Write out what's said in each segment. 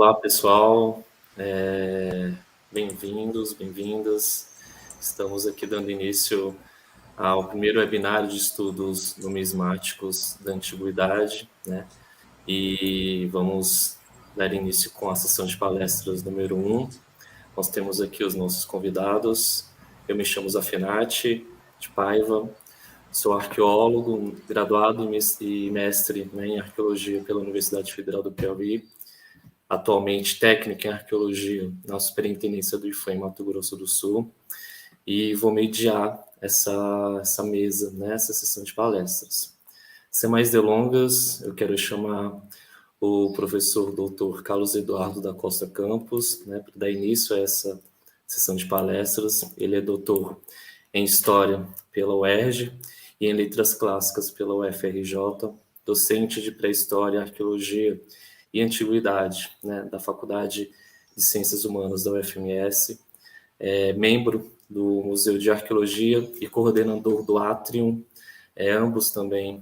Olá, pessoal. Bem-vindos, bem-vindas. Estamos aqui dando início ao primeiro webinário de estudos numismáticos da antiguidade, né? E vamos dar início com a sessão de palestras número 1. Nós temos aqui os nossos convidados. Eu me chamo Zafenati de Paiva, sou arqueólogo, graduado e mestre, né, em arqueologia pela Universidade Federal do Piauí. Atualmente técnico em arqueologia na Superintendência do IFAM em Mato Grosso do Sul, e vou mediar essa mesa, né, essa sessão de palestras. Sem mais delongas, eu quero chamar o professor doutor Carlos Eduardo da Costa Campos, né, para dar início a essa sessão de palestras. Ele é doutor em História pela UERJ e em Letras Clássicas pela UFRJ, docente de Pré-História, Arqueologia e Antiguidade, né, da Faculdade de Ciências Humanas da UFMS, membro do Museu de Arqueologia e coordenador do Atrium, ambos também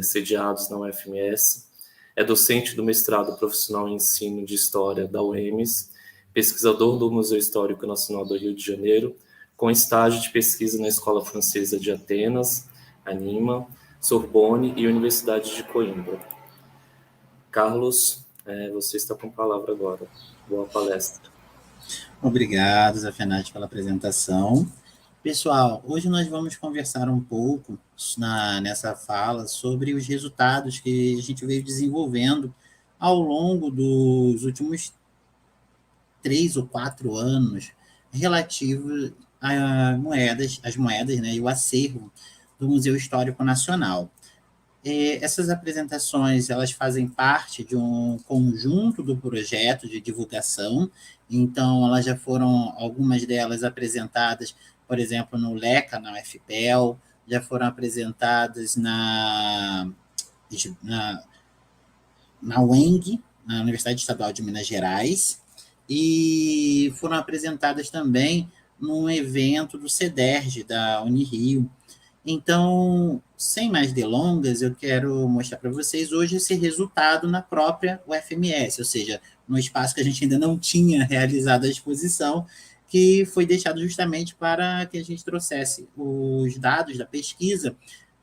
sediados na UFMS, é docente do mestrado profissional em ensino de História da UEMS, pesquisador do Museu Histórico Nacional do Rio de Janeiro, com estágio de pesquisa na Escola Francesa de Atenas, ANIMA, Sorbonne e Universidade de Coimbra. Carlos, você está com a palavra agora. Boa palestra. Obrigado, Zafenati, pela apresentação. Pessoal, hoje nós vamos conversar um pouco nessa fala sobre os resultados que a gente veio desenvolvendo ao longo dos últimos 3 ou 4 anos relativos às moedas, né, e o acervo do Museu Histórico Nacional. Essas apresentações, elas fazem parte de um conjunto do projeto de divulgação, então elas já foram, algumas delas apresentadas, por exemplo, no LECA, na UFPEL, já foram apresentadas na UENG, na Universidade Estadual de Minas Gerais, e foram apresentadas também num evento do CEDERJ, da Unirio. Então, sem mais delongas, eu quero mostrar para vocês hoje esse resultado na própria UFMS, ou seja, no espaço que a gente ainda não tinha realizado a exposição, que foi deixado justamente para que a gente trouxesse os dados da pesquisa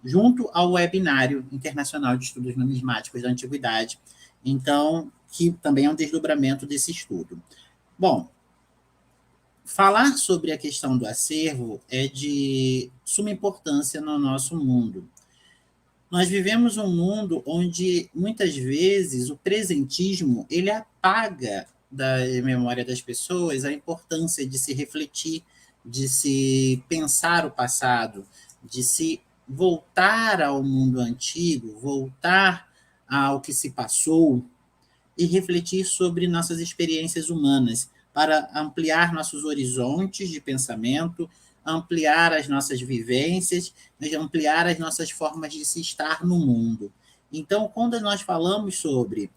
junto ao webinário internacional de estudos numismáticos da antiguidade, então, que também é um desdobramento desse estudo. Bom, falar sobre a questão do acervo é de suma importância no nosso mundo. Nós vivemos um mundo onde, muitas vezes, o presentismo ele apaga da memória das pessoas a importância de se refletir, de se pensar o passado, de se voltar ao mundo antigo, voltar ao que se passou e refletir sobre nossas experiências humanas, para ampliar nossos horizontes de pensamento, ampliar as nossas vivências, ampliar as nossas formas de se estar no mundo. Então, quando nós falamos sobre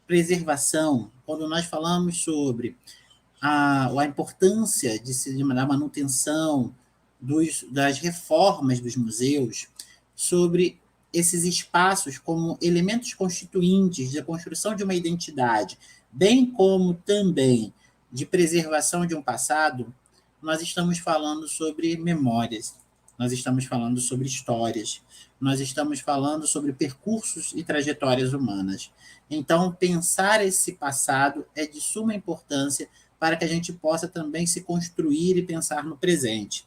preservação, quando nós falamos sobre a importância da manutenção, das reformas dos museus, sobre esses espaços como elementos constituintes da construção de uma identidade, bem como também de preservação de um passado, nós estamos falando sobre memórias, nós estamos falando sobre histórias, nós estamos falando sobre percursos e trajetórias humanas. Então, pensar esse passado é de suma importância para que a gente possa também se construir e pensar no presente.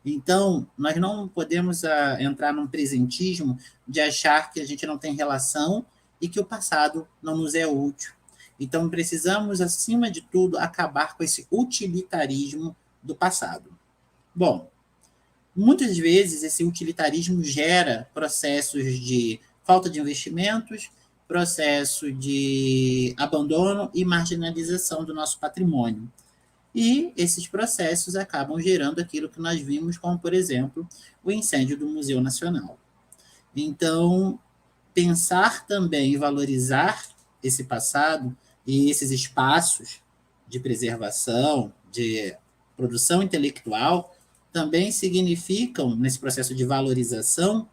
Então, nós não podemos entrar num presentismo de achar que a gente não tem relação e que o passado não nos é útil. Então, precisamos, acima de tudo, acabar com esse utilitarismo do passado. Bom, muitas vezes esse utilitarismo gera processos de falta de investimentos, processo de abandono e marginalização do nosso patrimônio. E esses processos acabam gerando aquilo que nós vimos, como, por exemplo, o incêndio do Museu Nacional. Então, pensar também e valorizar esse passado e esses espaços de preservação, de produção intelectual, também significam, nesse processo de valorização,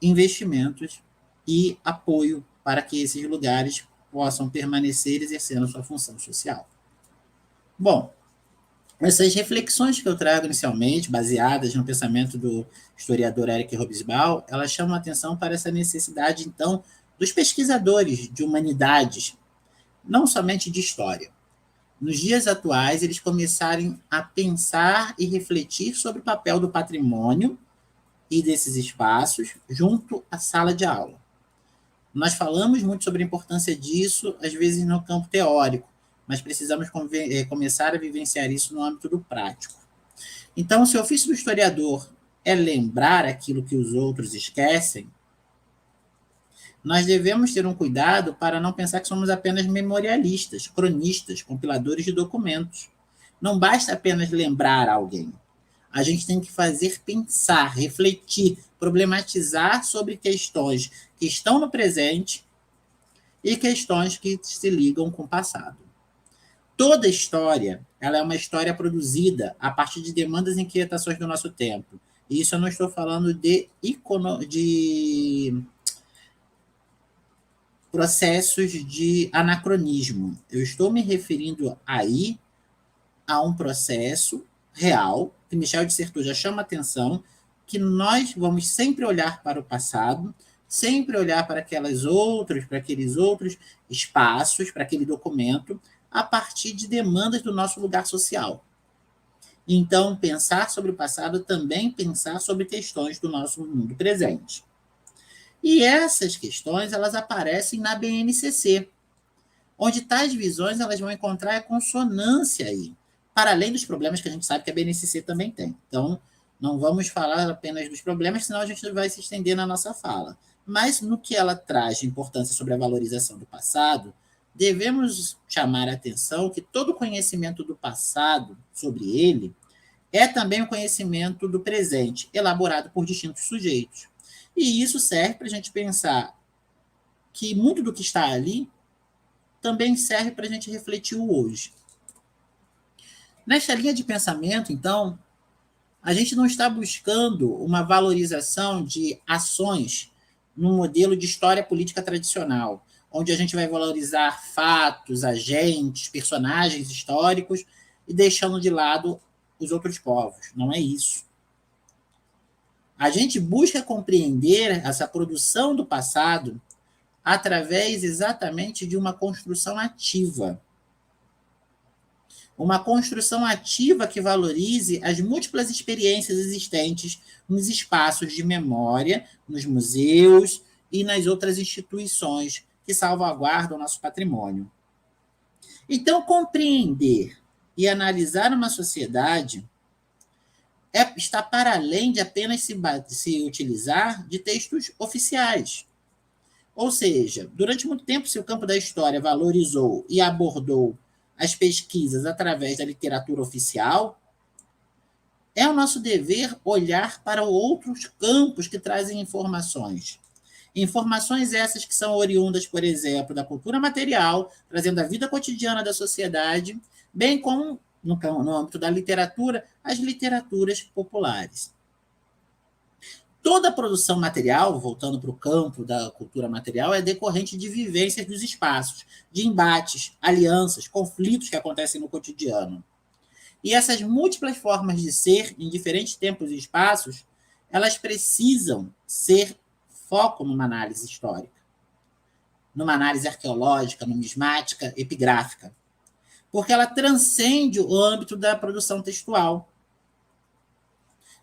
investimentos e apoio para que esses lugares possam permanecer exercendo sua função social. Bom, essas reflexões que eu trago inicialmente, baseadas no pensamento do historiador Eric Hobsbawm, elas chamam a atenção para essa necessidade, então, dos pesquisadores de humanidades, não somente de história. Nos dias atuais, eles começarem a pensar e refletir sobre o papel do patrimônio e desses espaços junto à sala de aula. Nós falamos muito sobre a importância disso, às vezes no campo teórico, mas precisamos começar a vivenciar isso no âmbito do prático. Então, se o ofício do historiador é lembrar aquilo que os outros esquecem, nós devemos ter um cuidado para não pensar que somos apenas memorialistas, cronistas, compiladores de documentos. Não basta apenas lembrar alguém. A gente tem que fazer pensar, refletir, problematizar sobre questões que estão no presente e questões que se ligam com o passado. Toda história, ela é uma história produzida a partir de demandas e inquietações do nosso tempo. E isso eu não estou falando de processos de anacronismo. Eu estou me referindo aí a um processo real, que Michel de Certeau já chama atenção, que nós vamos sempre olhar para o passado, sempre olhar para aqueles outros espaços, para aquele documento, a partir de demandas do nosso lugar social. Então, pensar sobre o passado também pensar sobre questões do nosso mundo presente. E essas questões, elas aparecem na BNCC, onde tais visões elas vão encontrar a consonância aí, para além dos problemas que a gente sabe que a BNCC também tem. Então, não vamos falar apenas dos problemas, senão a gente vai se estender na nossa fala. Mas no que ela traz de importância sobre a valorização do passado, devemos chamar a atenção que todo conhecimento do passado sobre ele é também o conhecimento do presente, elaborado por distintos sujeitos. E isso serve para a gente pensar que muito do que está ali também serve para a gente refletir o hoje. Nesta linha de pensamento, então, a gente não está buscando uma valorização de ações no modelo de história política tradicional, onde a gente vai valorizar fatos, agentes, personagens históricos e deixando de lado os outros povos. Não é isso. A gente busca compreender essa produção do passado através exatamente de uma construção ativa. Uma construção ativa que valorize as múltiplas experiências existentes nos espaços de memória, nos museus e nas outras instituições que salvaguardam o nosso patrimônio. Então, compreender e analisar uma sociedade está para além de apenas se utilizar de textos oficiais. Ou seja, durante muito tempo, se o campo da história valorizou e abordou as pesquisas através da literatura oficial, é o nosso dever olhar para outros campos que trazem informações. Informações essas que são oriundas, por exemplo, da cultura material, trazendo a vida cotidiana da sociedade, bem como, no âmbito da literatura, as literaturas populares. Toda a produção material, voltando para o campo da cultura material, é decorrente de vivências dos espaços, de embates, alianças, conflitos que acontecem no cotidiano. E essas múltiplas formas de ser, em diferentes tempos e espaços, elas precisam ser foco numa análise histórica, numa análise arqueológica, numismática, epigráfica, porque ela transcende o âmbito da produção textual.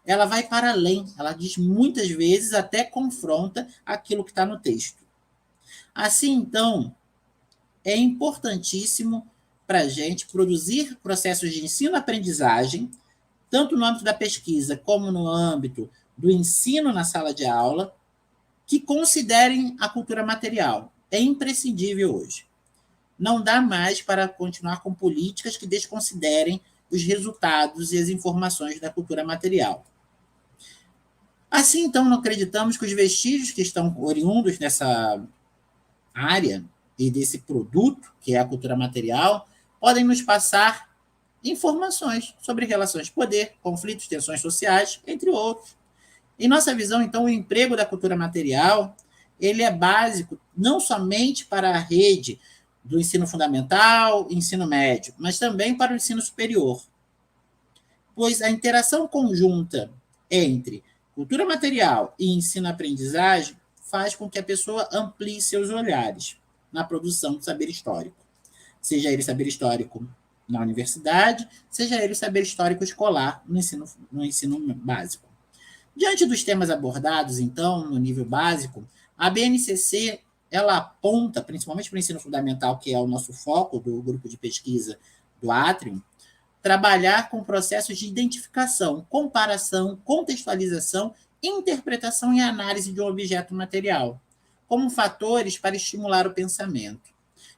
Ela vai para além, ela diz muitas vezes, até confronta aquilo que está no texto. Assim, então, é importantíssimo para a gente produzir processos de ensino-aprendizagem, tanto no âmbito da pesquisa como no âmbito do ensino na sala de aula, que considerem a cultura material. É imprescindível hoje. Não dá mais para continuar com políticas que desconsiderem os resultados e as informações da cultura material. Assim, então, não acreditamos que os vestígios que estão oriundos dessa área e desse produto, que é a cultura material, podem nos passar informações sobre relações de poder, conflitos, tensões sociais, entre outros. Em nossa visão, então, o emprego da cultura material ele é básico não somente para a rede do ensino fundamental, ensino médio, mas também para o ensino superior, pois a interação conjunta entre cultura material e ensino-aprendizagem faz com que a pessoa amplie seus olhares na produção de saber histórico, seja ele saber histórico na universidade, seja ele saber histórico escolar no ensino básico. Diante dos temas abordados, então, no nível básico, a BNCC ela aponta, principalmente para o ensino fundamental, que é o nosso foco do grupo de pesquisa do Atrium, trabalhar com processos de identificação, comparação, contextualização, interpretação e análise de um objeto material, como fatores para estimular o pensamento.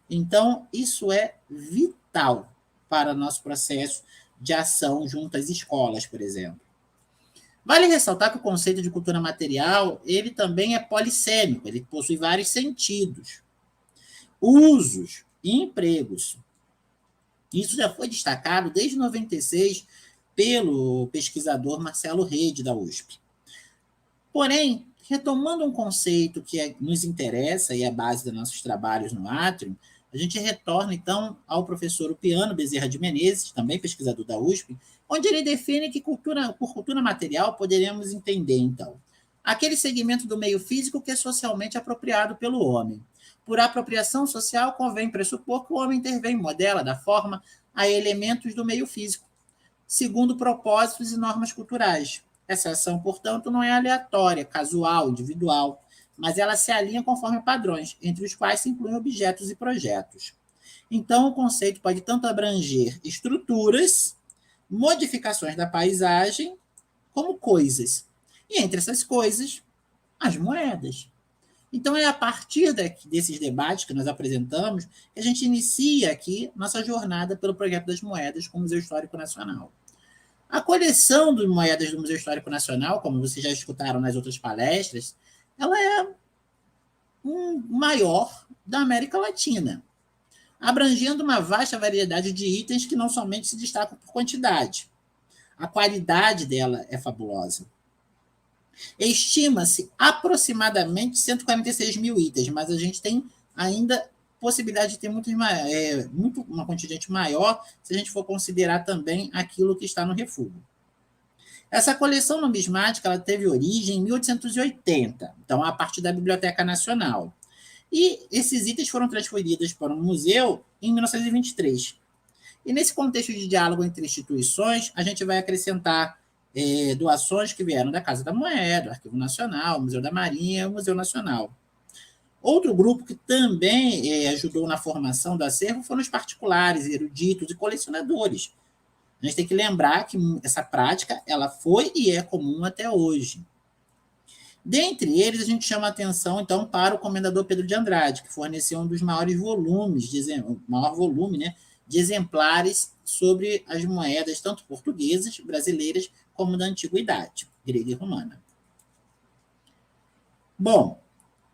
Então, isso é vital para nosso processo de ação junto às escolas, por exemplo. Vale ressaltar que o conceito de cultura material, ele também é polissêmico, ele possui vários sentidos, usos e empregos. Isso já foi destacado desde 96 pelo pesquisador Marcelo Rede, da USP. Porém, retomando um conceito que nos interessa e é a base dos nossos trabalhos no Atrium, a gente retorna, então, ao professor Upiano Bezerra de Menezes, também pesquisador da USP, onde ele define que por cultura material poderemos entender, então, aquele segmento do meio físico que é socialmente apropriado pelo homem. Por apropriação social, convém pressupor que o homem intervém, modela, dá forma a elementos do meio físico, segundo propósitos e normas culturais. Essa ação, portanto, não é aleatória, casual, individual, mas ela se alinha conforme padrões, entre os quais se incluem objetos e projetos. Então, o conceito pode tanto abranger estruturas, modificações da paisagem, como coisas. E entre essas coisas, as moedas. Então, é a partir desses debates que nós apresentamos que a gente inicia aqui nossa jornada pelo projeto das moedas com o Museu Histórico Nacional. A coleção de moedas do Museu Histórico Nacional, como vocês já escutaram nas outras palestras, ela é maior da América Latina, abrangendo uma vasta variedade de itens que não somente se destacam por quantidade. A qualidade dela é fabulosa. Estima-se aproximadamente 146 mil itens, mas a gente tem ainda possibilidade de ter uma contingente maior se a gente for considerar também aquilo que está no refúgio. Essa coleção numismática ela teve origem em 1880, então a partir da Biblioteca Nacional. E esses itens foram transferidos para um museu em 1923. E nesse contexto de diálogo entre instituições, a gente vai acrescentar doações que vieram da Casa da Moeda, do Arquivo Nacional, Museu da Marinha e o Museu Nacional. Outro grupo que também ajudou na formação do acervo foram os particulares, eruditos e colecionadores. A gente tem que lembrar que essa prática ela foi e é comum até hoje. Dentre eles, a gente chama a atenção, então, para o comendador Pedro de Andrade, que forneceu um dos maiores volumes, maior volume, né, de exemplares sobre as moedas, tanto portuguesas, brasileiras, como da antiguidade, grega e romana. Bom,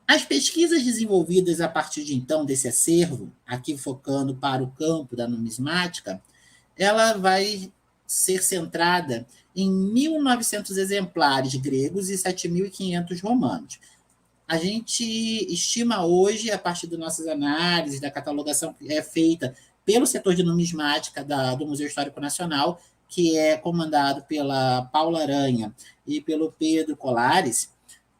as pesquisas desenvolvidas a partir de então desse acervo, aqui focando para o campo da numismática, ela vai ser centrada em 1.900 exemplares gregos e 7.500 romanos. A gente estima hoje, a partir das nossas análises, da catalogação que é feita pelo setor de numismática do Museu Histórico Nacional, que é comandado pela Paula Aranha e pelo Pedro Colares,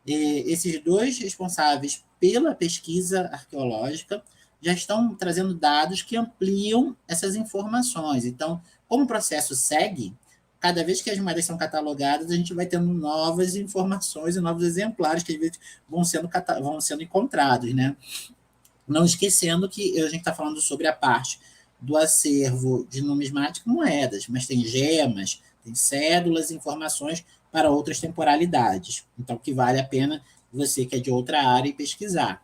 esses dois responsáveis pela pesquisa arqueológica já estão trazendo dados que ampliam essas informações. Então, como o processo segue, cada vez que as moedas são catalogadas, a gente vai tendo novas informações e novos exemplares que às vezes vão sendo encontrados, né? Não esquecendo que a gente está falando sobre a parte do acervo de numismática e moedas, mas tem gemas, tem cédulas e informações para outras temporalidades. Então, que vale a pena você que é de outra área pesquisar.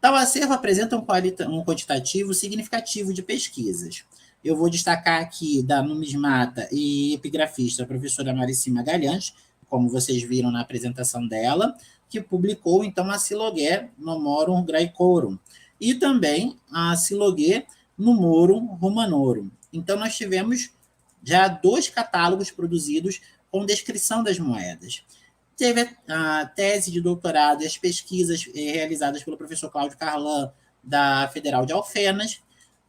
Tal acervo apresenta um quantitativo significativo de pesquisas. Eu vou destacar aqui da numismata e epigrafista a professora Marici Magalhães, como vocês viram na apresentação dela, que publicou, então, a Silogué Nomorum Graecorum, e também a Silogué Numorum Romanorum. Então, nós tivemos já 2 catálogos produzidos com descrição das moedas. Teve a tese de doutorado e as pesquisas realizadas pelo professor Cláudio Carlan da Federal de Alfenas,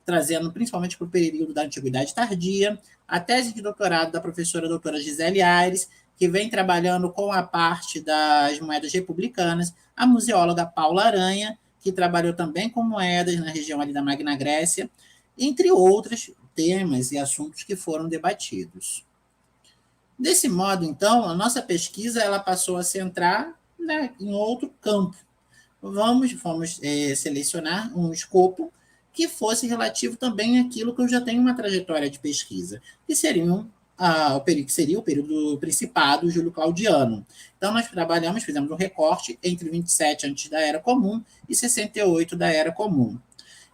trazendo principalmente para o período da Antiguidade Tardia, a tese de doutorado da professora doutora Gisele Aires, que vem trabalhando com a parte das moedas republicanas, a museóloga Paula Aranha, que trabalhou também com moedas na região ali da Magna Grécia, entre outros temas e assuntos que foram debatidos. Desse modo, então, a nossa pesquisa ela passou a centrar, né, em outro campo. Vamos selecionar um escopo que fosse relativo também àquilo que eu já tenho uma trajetória de pesquisa, que seria o período do Principado Júlio-Claudiano. Então, nós fizemos um recorte entre 27 antes da Era Comum e 68 da Era Comum,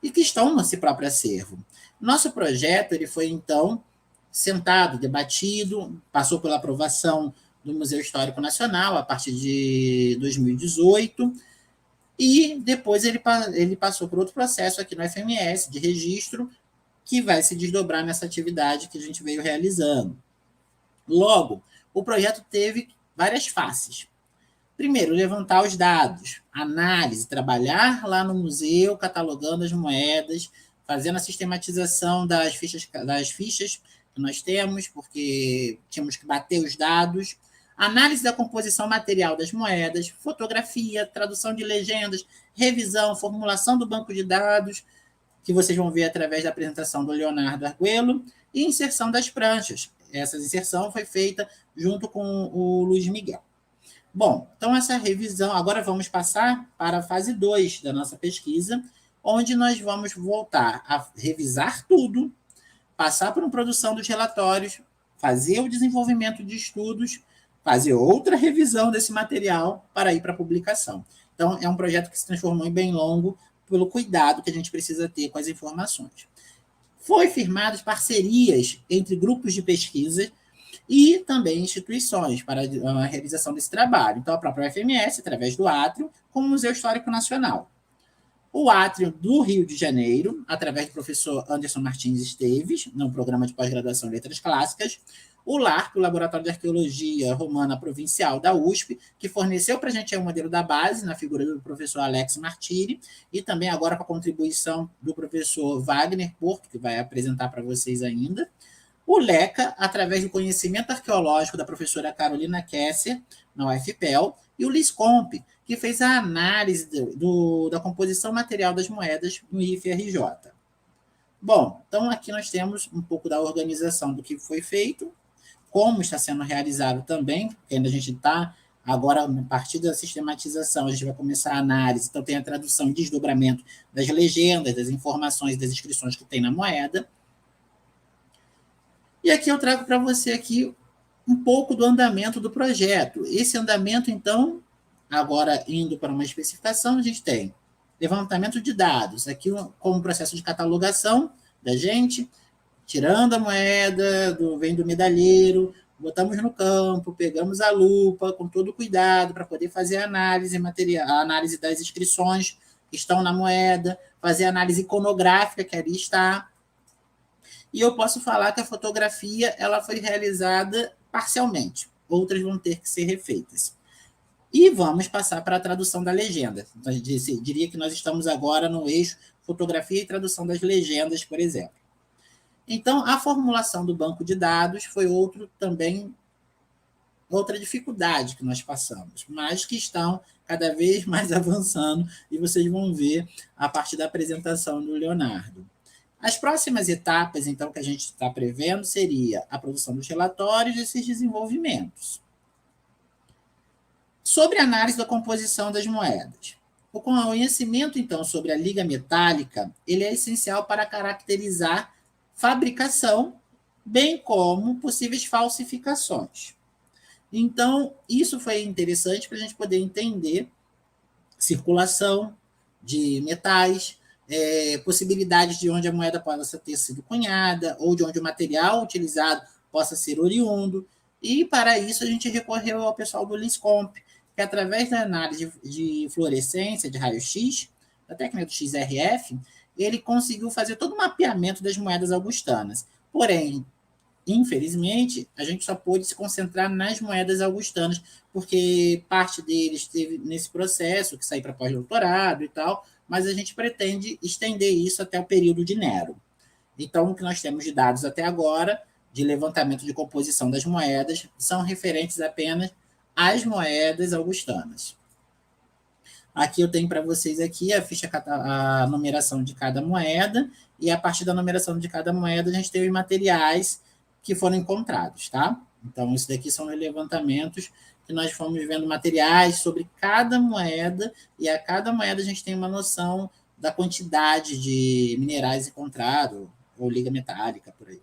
e que estão nesse próprio acervo. Nosso projeto ele foi, então, sentado, debatido, passou pela aprovação do Museu Histórico Nacional a partir de 2018, e depois ele passou por outro processo aqui no FMS de registro, que vai se desdobrar nessa atividade que a gente veio realizando. Logo, o projeto teve várias faces. Primeiro, levantar os dados, análise, trabalhar lá no museu, catalogando as moedas, fazendo a sistematização das fichas que nós temos, porque tínhamos que bater os dados, análise da composição material das moedas, fotografia, tradução de legendas, revisão, formulação do banco de dados, que vocês vão ver através da apresentação do Leonardo Arguello, e inserção das pranchas. Essa inserção foi feita junto com o Luiz Miguel. Bom, então essa revisão, agora vamos passar para a fase 2 da nossa pesquisa, onde nós vamos voltar a revisar tudo, passar por uma produção dos relatórios, fazer o desenvolvimento de estudos, fazer outra revisão desse material para ir para a publicação. Então, é um projeto que se transformou em bem longo pelo cuidado que a gente precisa ter com as informações. Foi firmadas parcerias entre grupos de pesquisa e também instituições para a realização desse trabalho. Então, a própria UFMS, através do Átrio, com o Museu Histórico Nacional. O Átrio do Rio de Janeiro, através do professor Anderson Martins Esteves, no programa de pós-graduação em Letras Clássicas. O LARP, o Laboratório de Arqueologia Romana Provincial da USP, que forneceu para a gente o modelo da base, na figura do professor Alex Martiri, e também agora com a contribuição do professor Wagner Porto, que vai apresentar para vocês ainda. O LECA, através do conhecimento arqueológico da professora Carolina Kesser, na UFPEL, e o LISCOMP, que fez a análise da composição material das moedas no IFRJ. Bom, então aqui nós temos um pouco da organização do que foi feito, como está sendo realizado também, porque ainda a gente está, agora, a partir da sistematização, a gente vai começar a análise, então tem a tradução e desdobramento das legendas, das informações, das inscrições que tem na moeda. E aqui eu trago para você aqui um pouco do andamento do projeto. Esse andamento, então, agora indo para uma especificação, a gente tem levantamento de dados, aqui como processo de catalogação da gente, tirando a moeda, vem do medalheiro, botamos no campo, pegamos a lupa com todo cuidado para poder fazer a análise das inscrições que estão na moeda, fazer a análise iconográfica que ali está. E eu posso falar que a fotografia ela foi realizada parcialmente, outras vão ter que ser refeitas. E vamos passar para a tradução da legenda. Então, eu diria que nós estamos agora no eixo fotografia e tradução das legendas, por exemplo. Então, a formulação do banco de dados foi outra dificuldade que nós passamos, mas que estão cada vez mais avançando, e vocês vão ver a partir da apresentação do Leonardo. As próximas etapas, então, que a gente está prevendo seria a produção dos relatórios desses desenvolvimentos. Sobre a análise da composição das moedas. O conhecimento, então, sobre a liga metálica, ele é essencial para caracterizar fabricação, bem como possíveis falsificações. Então, isso foi interessante para a gente poder entender circulação de metais, possibilidades de onde a moeda possa ter sido cunhada, ou de onde o material utilizado possa ser oriundo, e para isso a gente recorreu ao pessoal do LISCOMP, que através da análise de fluorescência, de raio-x, da técnica do XRF, ele conseguiu fazer todo o mapeamento das moedas augustanas. Porém, infelizmente, a gente só pôde se concentrar nas moedas augustanas, porque parte deles teve nesse processo, que saiu para pós-doutorado e tal, mas a gente pretende estender isso até o período de Nero. Então, o que nós temos de dados até agora, de levantamento de composição das moedas, são referentes apenas às moedas augustanas. Aqui eu tenho para vocês aqui a ficha, a numeração de cada moeda, e a partir da numeração de cada moeda a gente tem os materiais que foram encontrados, tá? Então, isso daqui são os levantamentos que nós fomos vendo materiais sobre cada moeda, e a cada moeda a gente tem uma noção da quantidade de minerais encontrados, ou liga metálica, por aí.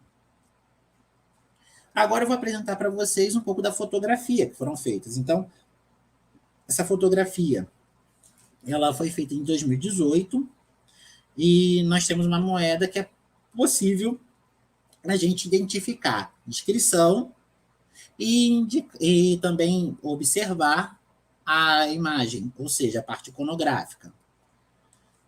Agora eu vou apresentar para vocês um pouco da fotografia que foram feitas. Então, essa fotografia ela foi feita em 2018 e nós temos uma moeda que é possível a gente identificar inscrição e também observar a imagem, ou seja, a parte iconográfica.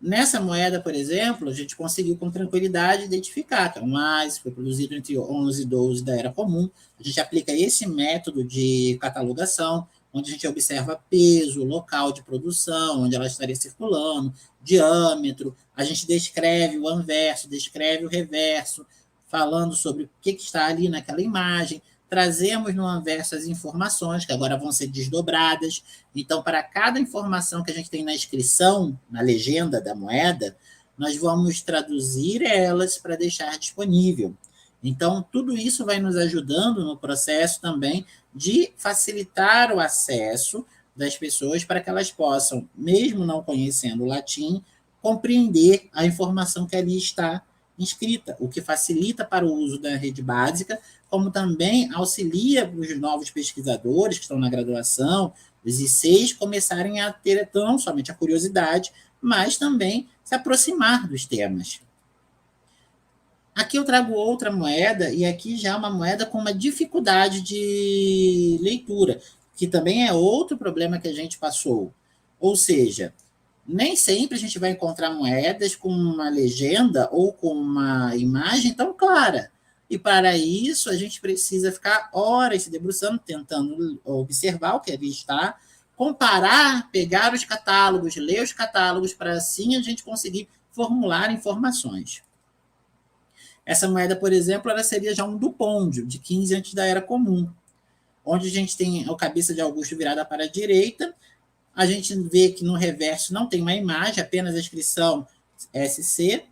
Nessa moeda, por exemplo, a gente conseguiu com tranquilidade identificar que é um AIS, foi produzido entre 11 e 12 da Era Comum. A gente aplica esse método de catalogação, onde a gente observa peso, local de produção, onde ela estaria circulando, diâmetro, a gente descreve o anverso, descreve o reverso, falando sobre o que está ali naquela imagem, trazemos no anverso as informações, que agora vão ser desdobradas. Então, para cada informação que a gente tem na inscrição, na legenda da moeda, nós vamos traduzir elas para deixar disponível. Então, tudo isso vai nos ajudando no processo também de facilitar o acesso das pessoas para que elas possam, mesmo não conhecendo o latim, compreender a informação que ali está inscrita, o que facilita para o uso da rede básica, como também auxilia os novos pesquisadores que estão na graduação, os ICs, começarem a ter não somente a curiosidade, mas também se aproximar dos temas. Aqui eu trago outra moeda, e aqui já uma moeda com uma dificuldade de leitura, que também é outro problema que a gente passou. Ou seja, nem sempre a gente vai encontrar moedas com uma legenda ou com uma imagem tão clara. E para isso a gente precisa ficar horas se debruçando, tentando observar o que ali está, comparar, pegar os catálogos, ler os catálogos, para assim a gente conseguir formular informações. Essa moeda, por exemplo, ela seria já um dupôndio, de 15 antes da Era Comum, onde a gente tem a cabeça de Augusto virada para a direita, a gente vê que no reverso não tem uma imagem, apenas a inscrição SC.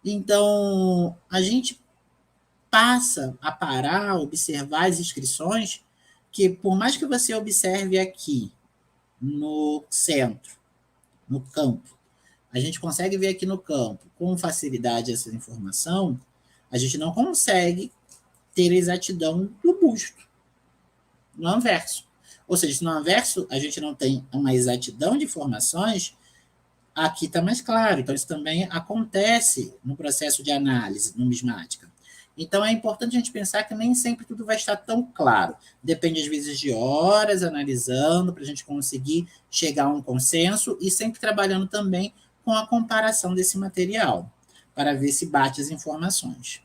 Então, a gente passa a parar, observar as inscrições, que por mais que você observe aqui no centro, no campo, a gente consegue ver aqui no campo com facilidade essa informação, a gente não consegue ter a exatidão do busto no anverso. Ou seja, se no anverso a gente não tem uma exatidão de informações, aqui está mais claro. Então, isso também acontece no processo de análise numismática. Então, é importante a gente pensar que nem sempre tudo vai estar tão claro. Depende, às vezes, de horas analisando para a gente conseguir chegar a um consenso e sempre trabalhando também com a comparação desse material, para ver se bate as informações.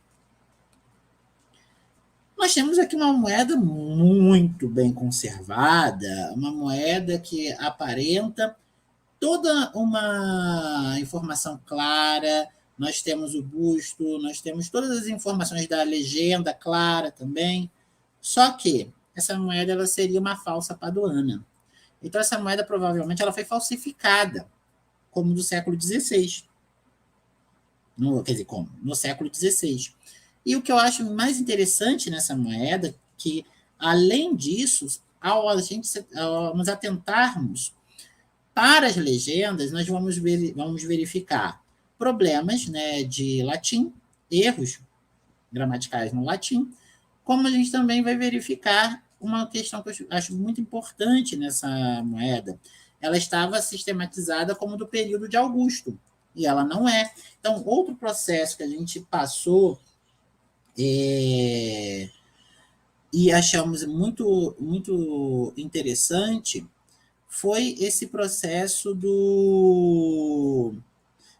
Nós temos aqui uma moeda muito bem conservada, uma moeda que aparenta toda uma informação clara. Nós temos o busto, nós temos todas as informações da legenda clara também. Só que essa moeda ela seria uma falsa paduana. Então, essa moeda provavelmente ela foi falsificada, como do século XVI. Quer dizer, como? No século XVI. E o que eu acho mais interessante nessa moeda, que, além disso, ao nos atentarmos para as legendas, nós vamos verificar problemas, né, de latim, erros gramaticais no latim, como a gente também vai verificar uma questão que eu acho muito importante nessa moeda. Ela estava sistematizada como do período de Augusto, e ela não é. Então, outro processo que a gente passou e achamos muito, muito interessante foi esse processo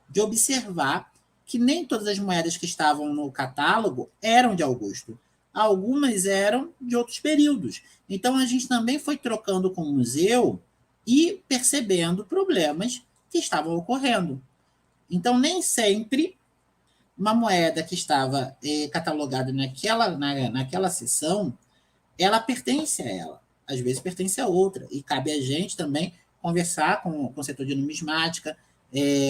de observar que nem todas as moedas que estavam no catálogo eram de Augusto. Algumas eram de outros períodos. Então, a gente também foi trocando com o museu e percebendo problemas que estavam ocorrendo. Então, nem sempre uma moeda que estava catalogada naquela sessão, ela pertence a ela. Às vezes pertence a outra. E cabe a gente também conversar com o setor de numismática,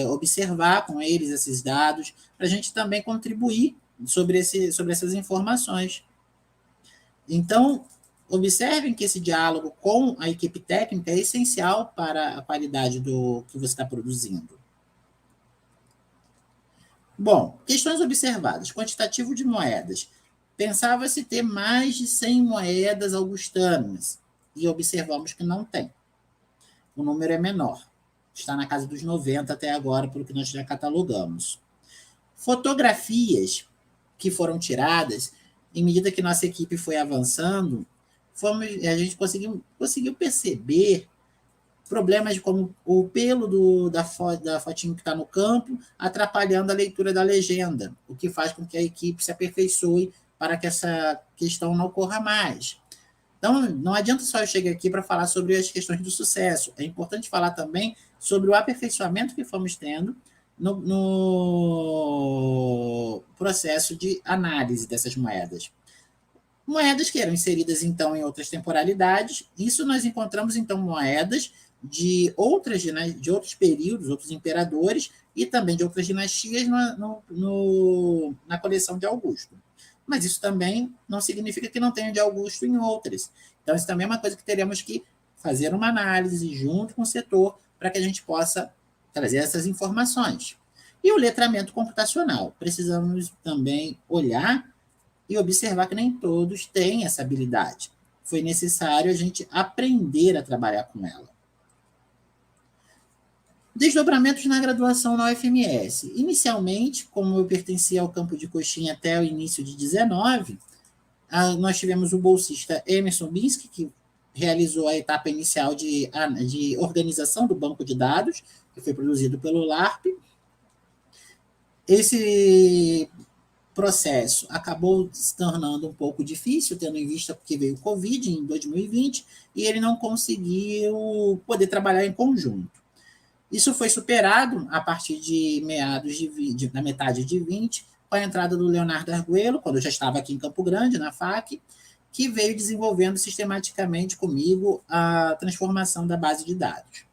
observar com eles esses dados, para a gente também contribuir sobre essas informações. Então, observem que esse diálogo com a equipe técnica é essencial para a qualidade do que você está produzindo. Bom, questões observadas. Quantitativo de moedas. Pensava-se ter mais de 100 moedas augustanas e observamos que não tem. O número é menor. Está na casa dos 90 até agora, pelo que nós já catalogamos. Fotografias que foram tiradas, em medida que nossa equipe foi avançando, a gente conseguiu perceber problemas como o pelo da fotinho que está no campo atrapalhando a leitura da legenda, o que faz com que a equipe se aperfeiçoe para que essa questão não ocorra mais. Então, não adianta só eu chegar aqui para falar sobre as questões do sucesso. É importante falar também sobre o aperfeiçoamento que fomos tendo no processo de análise dessas moedas. Moedas que eram inseridas, então, em outras temporalidades. Isso nós encontramos, então, moedas de outros períodos, outros imperadores, e também de outras dinastias na coleção de Augusto. Mas isso também não significa que não tenha de Augusto em outras. Então, isso também é uma coisa que teremos que fazer uma análise junto com o setor para que a gente possa trazer essas informações. E o letramento computacional. Precisamos também olhar e observar que nem todos têm essa habilidade. Foi necessário a gente aprender a trabalhar com ela. Desdobramentos na graduação na UFMS. Inicialmente, como eu pertencia ao campo de Coxinha até o início de 19, nós tivemos o bolsista Emerson Binsky, que realizou a etapa inicial de organização do banco de dados, que foi produzido pelo LARP. Esse processo acabou se tornando um pouco difícil, tendo em vista que veio o Covid em 2020, e ele não conseguiu poder trabalhar em conjunto. Isso foi superado a partir de da metade de 20, com a entrada do Leonardo Arguello, quando eu já estava aqui em Campo Grande, na FAC, que veio desenvolvendo sistematicamente comigo a transformação da base de dados.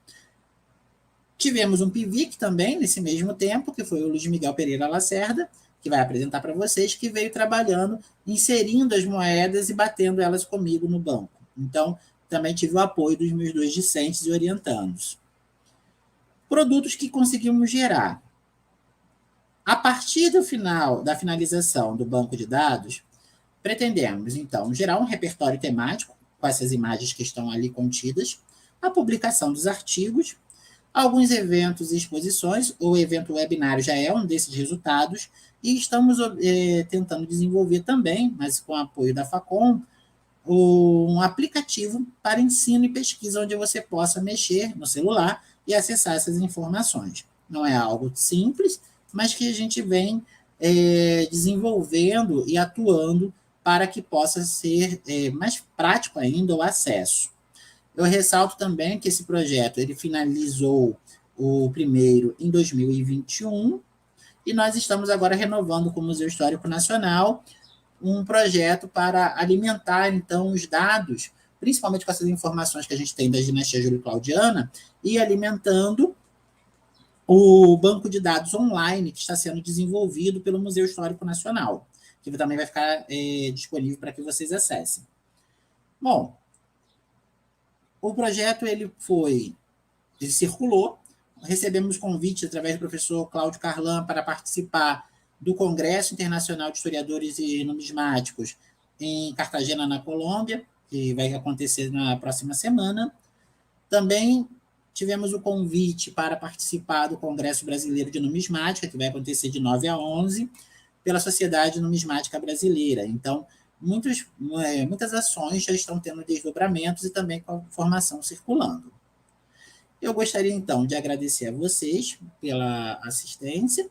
Tivemos um PIVIC também, nesse mesmo tempo, que foi o Luiz Miguel Pereira Lacerda, que vai apresentar para vocês, que veio trabalhando, inserindo as moedas e batendo elas comigo no banco. Então, também tive o apoio dos meus 2 discentes e orientandos. Produtos que conseguimos gerar. A partir da finalização do banco de dados, pretendemos, então, gerar um repertório temático, com essas imagens que estão ali contidas, a publicação dos artigos, alguns eventos e exposições, o evento webinário já é um desses resultados, e estamos tentando desenvolver também, mas com o apoio da FACOM, um aplicativo para ensino e pesquisa, onde você possa mexer no celular e acessar essas informações. Não é algo simples, mas que a gente vem desenvolvendo e atuando para que possa ser mais prático ainda o acesso. Eu ressalto também que esse projeto ele finalizou o primeiro em 2021 e nós estamos agora renovando com o Museu Histórico Nacional um projeto para alimentar, então, os dados, principalmente com essas informações que a gente tem da dinastia Júlio-Claudiana, e alimentando o banco de dados online que está sendo desenvolvido pelo Museu Histórico Nacional, que também vai ficar disponível para que vocês acessem. Bom, o projeto ele circulou, recebemos convite através do professor Cláudio Carlan para participar do Congresso Internacional de Historiadores e Numismáticos em Cartagena, na Colômbia, que vai acontecer na próxima semana. Também tivemos o convite para participar do Congresso Brasileiro de Numismática, que vai acontecer de 9 a 11, pela Sociedade Numismática Brasileira. Então, muitas ações já estão tendo desdobramentos e também com a formação circulando. Eu gostaria, então, de agradecer a vocês pela assistência,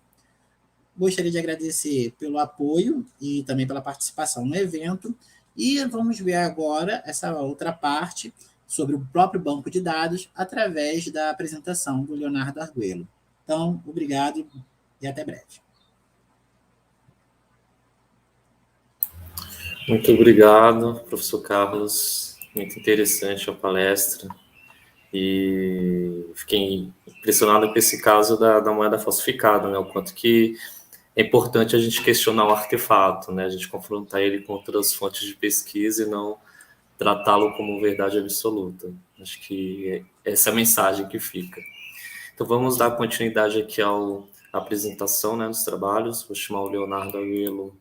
gostaria de agradecer pelo apoio e também pela participação no evento, e vamos ver agora essa outra parte sobre o próprio banco de dados através da apresentação do Leonardo Arguello. Então, obrigado e até breve. Muito obrigado, professor Carlos. Muito interessante a palestra. E fiquei impressionado com esse caso da moeda falsificada, né? O quanto que é importante a gente questionar o artefato, né? A gente confrontar ele com outras fontes de pesquisa e não tratá-lo como verdade absoluta. Acho que essa é a mensagem que fica. Então, vamos dar continuidade aqui à apresentação, né, dos trabalhos. Vou chamar o Leonardo Arguello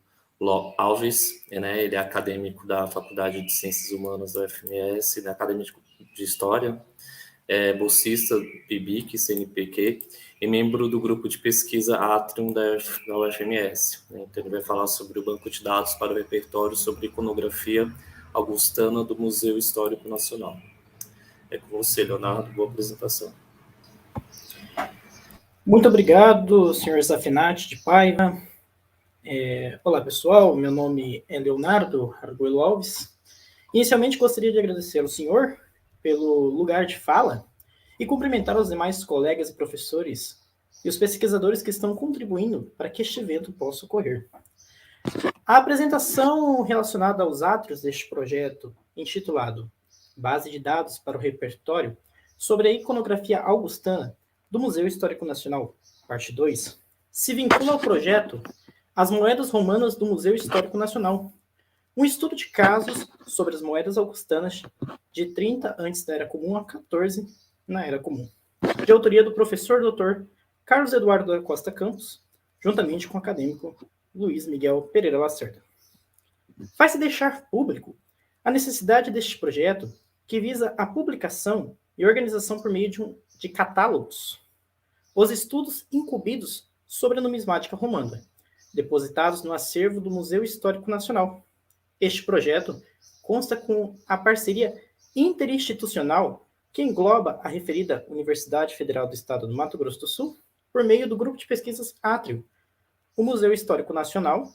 Alves, né? Ele é acadêmico da Faculdade de Ciências Humanas da UFMS, ele é acadêmico de História, é bolsista do PIBIC, CNPq, e membro do grupo de pesquisa Atrium da UFMS. Né? Então, ele vai falar sobre o banco de dados para o repertório sobre iconografia augustana do Museu Histórico Nacional. É com você, Leonardo. Boa apresentação. Muito obrigado, senhor Zafinati de Paiva. Olá, pessoal. Meu nome é Leonardo Arguello Alves. Inicialmente, gostaria de agradecer ao senhor pelo lugar de fala e cumprimentar os demais colegas e professores e os pesquisadores que estão contribuindo para que este evento possa ocorrer. A apresentação relacionada aos atos deste projeto, intitulado Base de Dados para o Repertório sobre a Iconografia Augustana do Museu Histórico Nacional, parte 2, se vincula ao projeto As Moedas Romanas do Museu Histórico Nacional, um estudo de casos sobre as moedas augustanas de 30 antes da Era Comum a 14 na Era Comum, de autoria do professor Dr. Carlos Eduardo da Costa Campos, juntamente com o acadêmico Luiz Miguel Pereira Lacerda. Faz-se deixar público a necessidade deste projeto, que visa a publicação e organização por meio de catálogos, os estudos incumbidos sobre a numismática romana, depositados no acervo do Museu Histórico Nacional. Este projeto consta com a parceria interinstitucional que engloba a referida Universidade Federal do Estado do Mato Grosso do Sul, por meio do Grupo de Pesquisas Atrium, o Museu Histórico Nacional,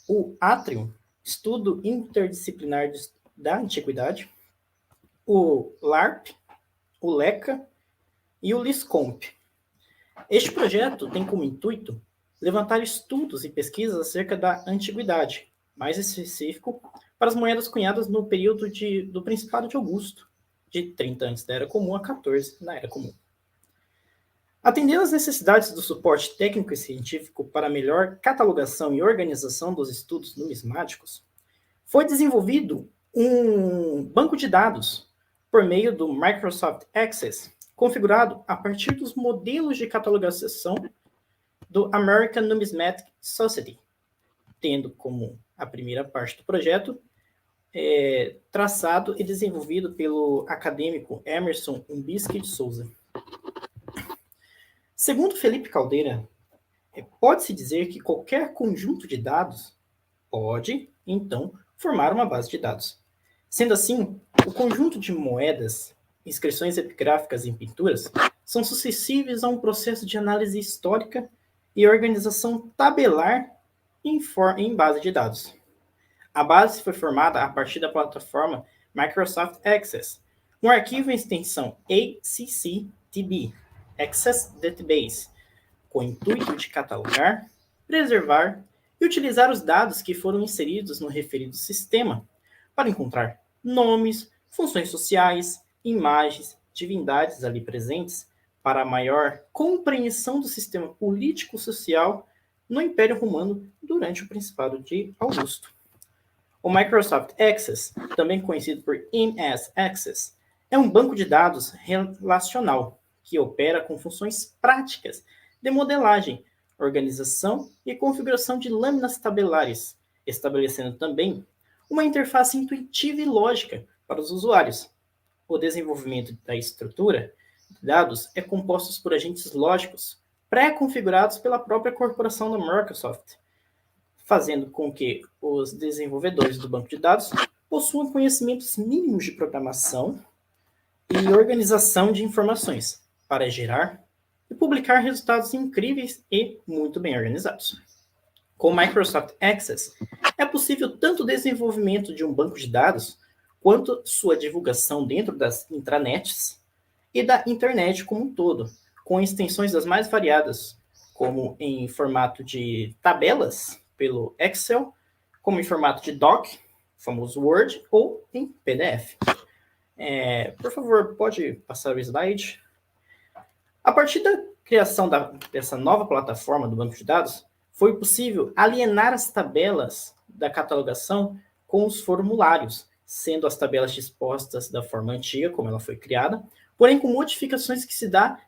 o Atrium, Estudo Interdisciplinar da Antiguidade, o LARP, o LECA e o LISCOMP. Este projeto tem como intuito levantar estudos e pesquisas acerca da antiguidade, mais específico para as moedas cunhadas no período do Principado de Augusto, de 30 antes da Era Comum a 14 na Era Comum. Atendendo às necessidades do suporte técnico e científico para melhor catalogação e organização dos estudos numismáticos, foi desenvolvido um banco de dados por meio do Microsoft Access, configurado a partir dos modelos de catalogação do American Numismatic Society, tendo como a primeira parte do projeto traçado e desenvolvido pelo acadêmico Emerson Umbisky de Souza. Segundo Felipe Caldeira, pode-se dizer que qualquer conjunto de dados pode, então, formar uma base de dados. Sendo assim, o conjunto de moedas, inscrições epigráficas em pinturas, são suscetíveis a um processo de análise histórica e organização tabelar em base de dados. A base foi formada a partir da plataforma Microsoft Access, um arquivo em extensão ACCDB, Access Database, com o intuito de catalogar, preservar e utilizar os dados que foram inseridos no referido sistema para encontrar nomes, funções sociais, imagens, divindades ali presentes para a maior compreensão do sistema político-social no Império Romano durante o Principado de Augusto. O Microsoft Access, também conhecido por MS Access, é um banco de dados relacional que opera com funções práticas de modelagem, organização e configuração de lâminas tabelares, estabelecendo também uma interface intuitiva e lógica para os usuários. O desenvolvimento da estrutura de dados é composto por agentes lógicos pré-configurados pela própria corporação da Microsoft, fazendo com que os desenvolvedores do banco de dados possuam conhecimentos mínimos de programação e organização de informações para gerar e publicar resultados incríveis e muito bem organizados. Com o Microsoft Access, é possível tanto o desenvolvimento de um banco de dados quanto sua divulgação dentro das intranets e da internet como um todo, com extensões das mais variadas, como em formato de tabelas pelo Excel, como em formato de doc, famoso Word, ou em PDF. Por favor, pode passar o slide. A partir da criação dessa nova plataforma do banco de dados, foi possível alienar as tabelas da catalogação com os formulários, sendo as tabelas dispostas da forma antiga, como ela foi criada, porém com modificações que se dá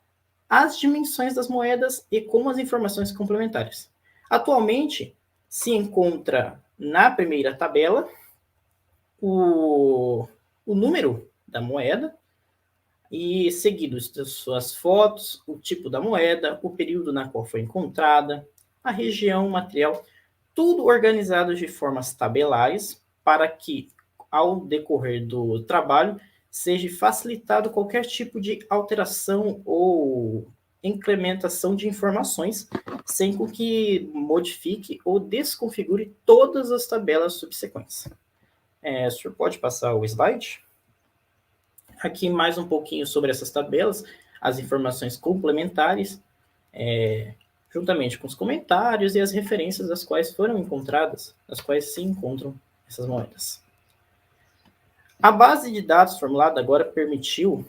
às dimensões das moedas e com as informações complementares. Atualmente, se encontra na primeira tabela o número da moeda, e seguidos das suas fotos, o tipo da moeda, o período na qual foi encontrada, a região, o material, tudo organizado de formas tabelares para que, ao decorrer do trabalho, seja facilitado qualquer tipo de alteração ou incrementação de informações, sem que modifique ou desconfigure todas as tabelas subsequentes. O senhor pode passar o slide? Aqui mais um pouquinho sobre essas tabelas, as informações complementares, juntamente com os comentários e as referências das quais foram encontradas, das quais se encontram essas moedas. A base de dados formulada agora permitiu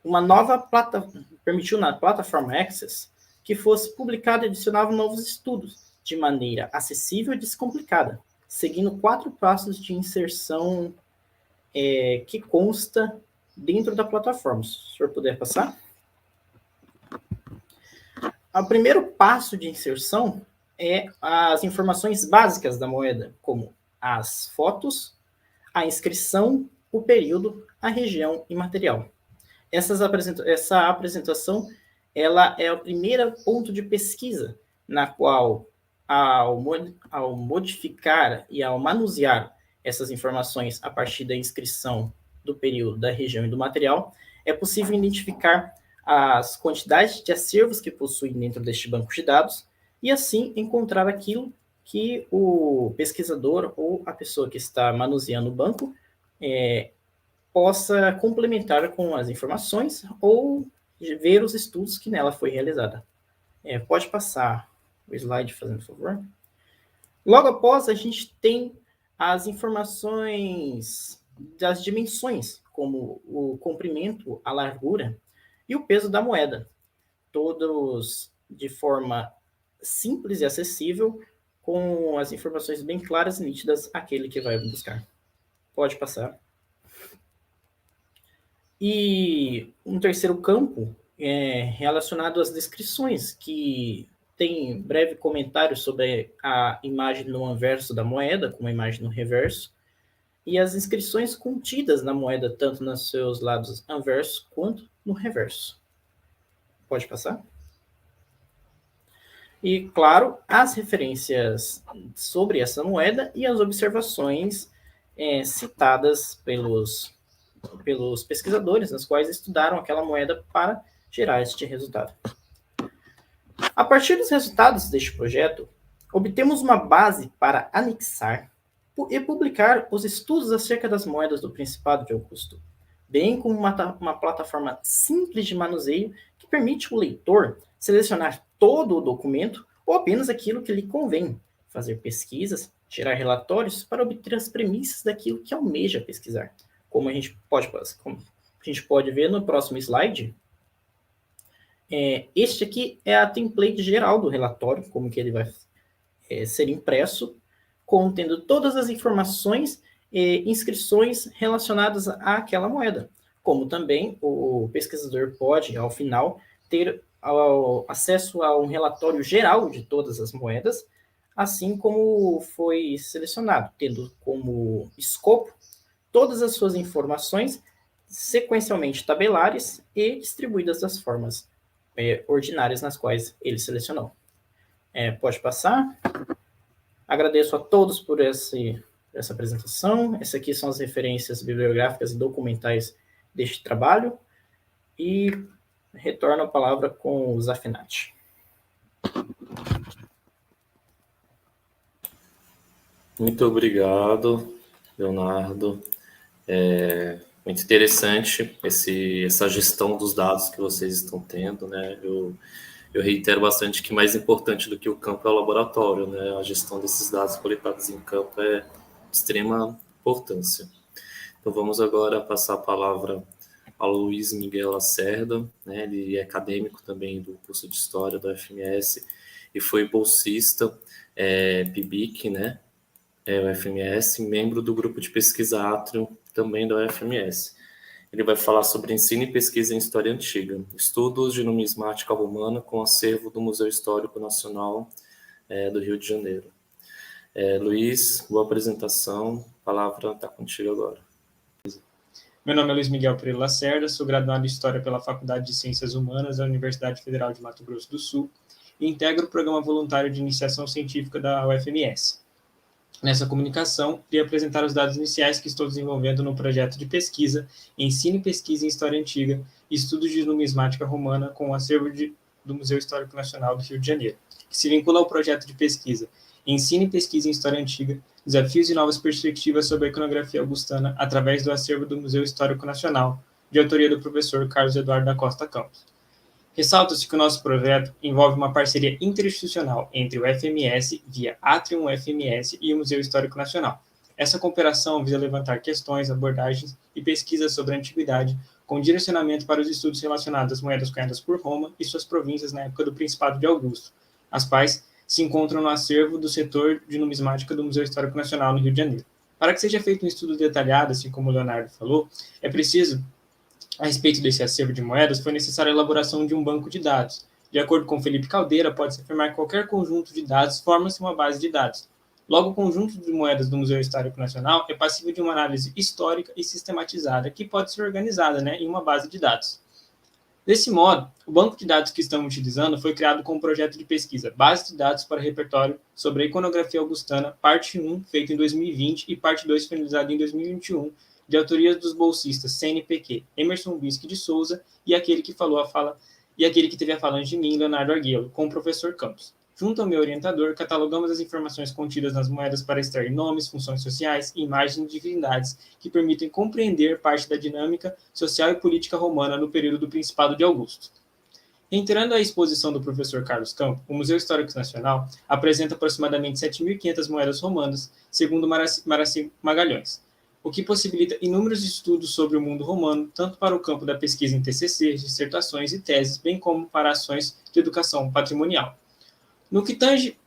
na plataforma Access que fosse publicado e adicionava novos estudos de maneira acessível e descomplicada, seguindo 4 passos de inserção que consta dentro da plataforma. Se o senhor puder passar. O primeiro passo de inserção é as informações básicas da moeda, como as fotos, a inscrição, o período, a região e material. Essa apresentação ela é o primeiro ponto de pesquisa na qual, ao modificar e ao manusear essas informações a partir da inscrição, do período, da região e do material, é possível identificar as quantidades de acervos que possuem dentro deste banco de dados e, assim, encontrar aquilo que o pesquisador ou a pessoa que está manuseando o banco possa complementar com as informações ou ver os estudos que nela foi realizada. Pode passar o slide, fazendo favor. Logo após, a gente tem as informações das dimensões, como o comprimento, a largura e o peso da moeda, todos de forma simples e acessível, com as informações bem claras e nítidas àquele que vai buscar. Pode passar. E um terceiro campo é relacionado às descrições, que tem breve comentário sobre a imagem no anverso da moeda, como a imagem no reverso, e as inscrições contidas na moeda, tanto nos seus lados anverso quanto no reverso. Pode passar. E, claro, as referências sobre essa moeda e as observações citadas pelos pesquisadores, nas quais estudaram aquela moeda para gerar este resultado. A partir dos resultados deste projeto, obtemos uma base para anexar e publicar os estudos acerca das moedas do Principado de Augusto, bem como uma plataforma simples de manuseio que permite o leitor selecionar todo o documento ou apenas aquilo que lhe convém, fazer pesquisas, gerar relatórios para obter as premissas daquilo que almeja pesquisar. Como a gente pode ver no próximo slide, este aqui é a template geral do relatório, como que ele vai ser impresso, contendo todas as informações e inscrições relacionadas àquela moeda, como também o pesquisador pode, ao final, ter acesso a um relatório geral de todas as moedas, assim como foi selecionado, tendo como escopo todas as suas informações sequencialmente tabelares e distribuídas das formas ordinárias nas quais ele selecionou. Pode passar. Agradeço a todos por essa apresentação. Essas aqui são as referências bibliográficas e documentais deste trabalho. E retorno a palavra com o Zaffinati. Muito obrigado, Leonardo. Muito interessante essa gestão dos dados que vocês estão tendo, né? Eu reitero bastante que mais importante do que o campo é o laboratório, né? A gestão desses dados coletados em campo é de extrema importância. Então vamos agora passar a palavra ao Luiz Miguel Lacerda, né? Ele é acadêmico também do curso de História da UFMS e foi bolsista PIBIC, né? UFMS, membro do grupo de pesquisa Atrium, também da UFMS. Ele vai falar sobre ensino e pesquisa em História Antiga, estudos de numismática romana com acervo do Museu Histórico Nacional do Rio de Janeiro. Luiz, boa apresentação, a palavra está contigo agora. Meu nome é Luiz Miguel Pereira Lacerda, sou graduado em História pela Faculdade de Ciências Humanas da Universidade Federal de Mato Grosso do Sul e integro o Programa Voluntário de Iniciação Científica da UFMS. Nessa comunicação, queria apresentar os dados iniciais que estou desenvolvendo no projeto de pesquisa Ensino e Pesquisa em História Antiga e Estudos de Numismática Romana com o acervo do Museu Histórico Nacional do Rio de Janeiro, que se vincula ao projeto de pesquisa Ensino e Pesquisa em História Antiga, Desafios e Novas Perspectivas sobre a Iconografia Augustana através do acervo do Museu Histórico Nacional, de autoria do professor Carlos Eduardo da Costa Campos. Ressalta-se que o nosso projeto envolve uma parceria interinstitucional entre o FMS, via Atrium UFMS, e o Museu Histórico Nacional. Essa cooperação visa levantar questões, abordagens e pesquisas sobre a antiguidade, com direcionamento para os estudos relacionados às moedas cunhadas por Roma e suas províncias na época do Principado de Augusto, as quais se encontram no acervo do setor de numismática do Museu Histórico Nacional no Rio de Janeiro. Para que seja feito um estudo detalhado, assim como o Leonardo falou, é preciso, a respeito desse acervo de moedas, foi necessária a elaboração de um banco de dados. De acordo com Felipe Caldeira, pode-se afirmar que qualquer conjunto de dados forma-se uma base de dados. Logo, o conjunto de moedas do Museu Histórico Nacional é passível de uma análise histórica e sistematizada, que pode ser organizada em uma base de dados. Desse modo, o banco de dados que estamos utilizando foi criado com um projeto de pesquisa Base de Dados para Repertório sobre a Iconografia Augustana, parte 1, feita em 2020, e parte 2, finalizada em 2021, de autoria dos bolsistas CNPq, Emerson Bisque de Souza, e aquele que teve a fala antes de mim, Leonardo Arguello, com o professor Campos. Junto ao meu orientador, catalogamos as informações contidas nas moedas para extrair nomes, funções sociais e imagens de divindades que permitem compreender parte da dinâmica social e política romana no período do Principado de Augusto. Reiterando a exposição do professor Carlos Campos, o Museu Histórico Nacional apresenta aproximadamente 7.500 moedas romanas, segundo Maraci Magalhães, o que possibilita inúmeros estudos sobre o mundo romano, tanto para o campo da pesquisa em TCC, dissertações e teses, bem como para ações de educação patrimonial. No que tange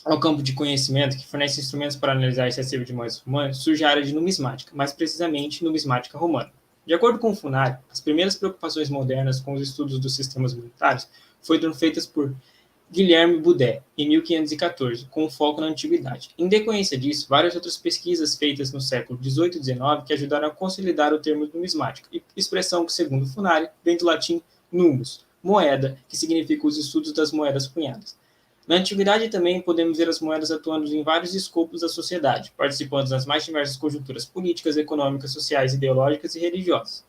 ao campo de conhecimento, que fornece instrumentos para analisar esse acervo de moedas romanas, surge a área de numismática, mais precisamente numismática romana. De acordo com o Funari, as primeiras preocupações modernas com os estudos dos sistemas monetários foram feitas por Guilherme Budé, em 1514, com foco na antiguidade. Em decorrência disso, várias outras pesquisas feitas no século XVIII e XIX que ajudaram a consolidar o termo numismática, expressão que, segundo Funari, vem do latim numus, moeda, que significa os estudos das moedas cunhadas. Na antiguidade também podemos ver as moedas atuando em vários escopos da sociedade, participando das mais diversas conjunturas políticas, econômicas, sociais, ideológicas e religiosas.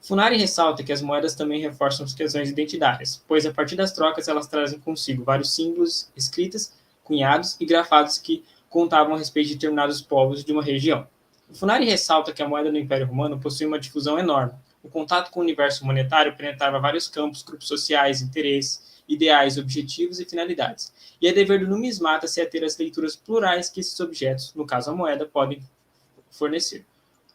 Funari ressalta que as moedas também reforçam as questões identitárias, pois a partir das trocas elas trazem consigo vários símbolos, escritas, cunhados e grafados que contavam a respeito de determinados povos de uma região. Funari ressalta que a moeda no Império Romano possui uma difusão enorme. O contato com o universo monetário penetrava vários campos, grupos sociais, interesses, ideais, objetivos e finalidades. E é dever do numismata se ater às leituras plurais que esses objetos, no caso a moeda, podem fornecer.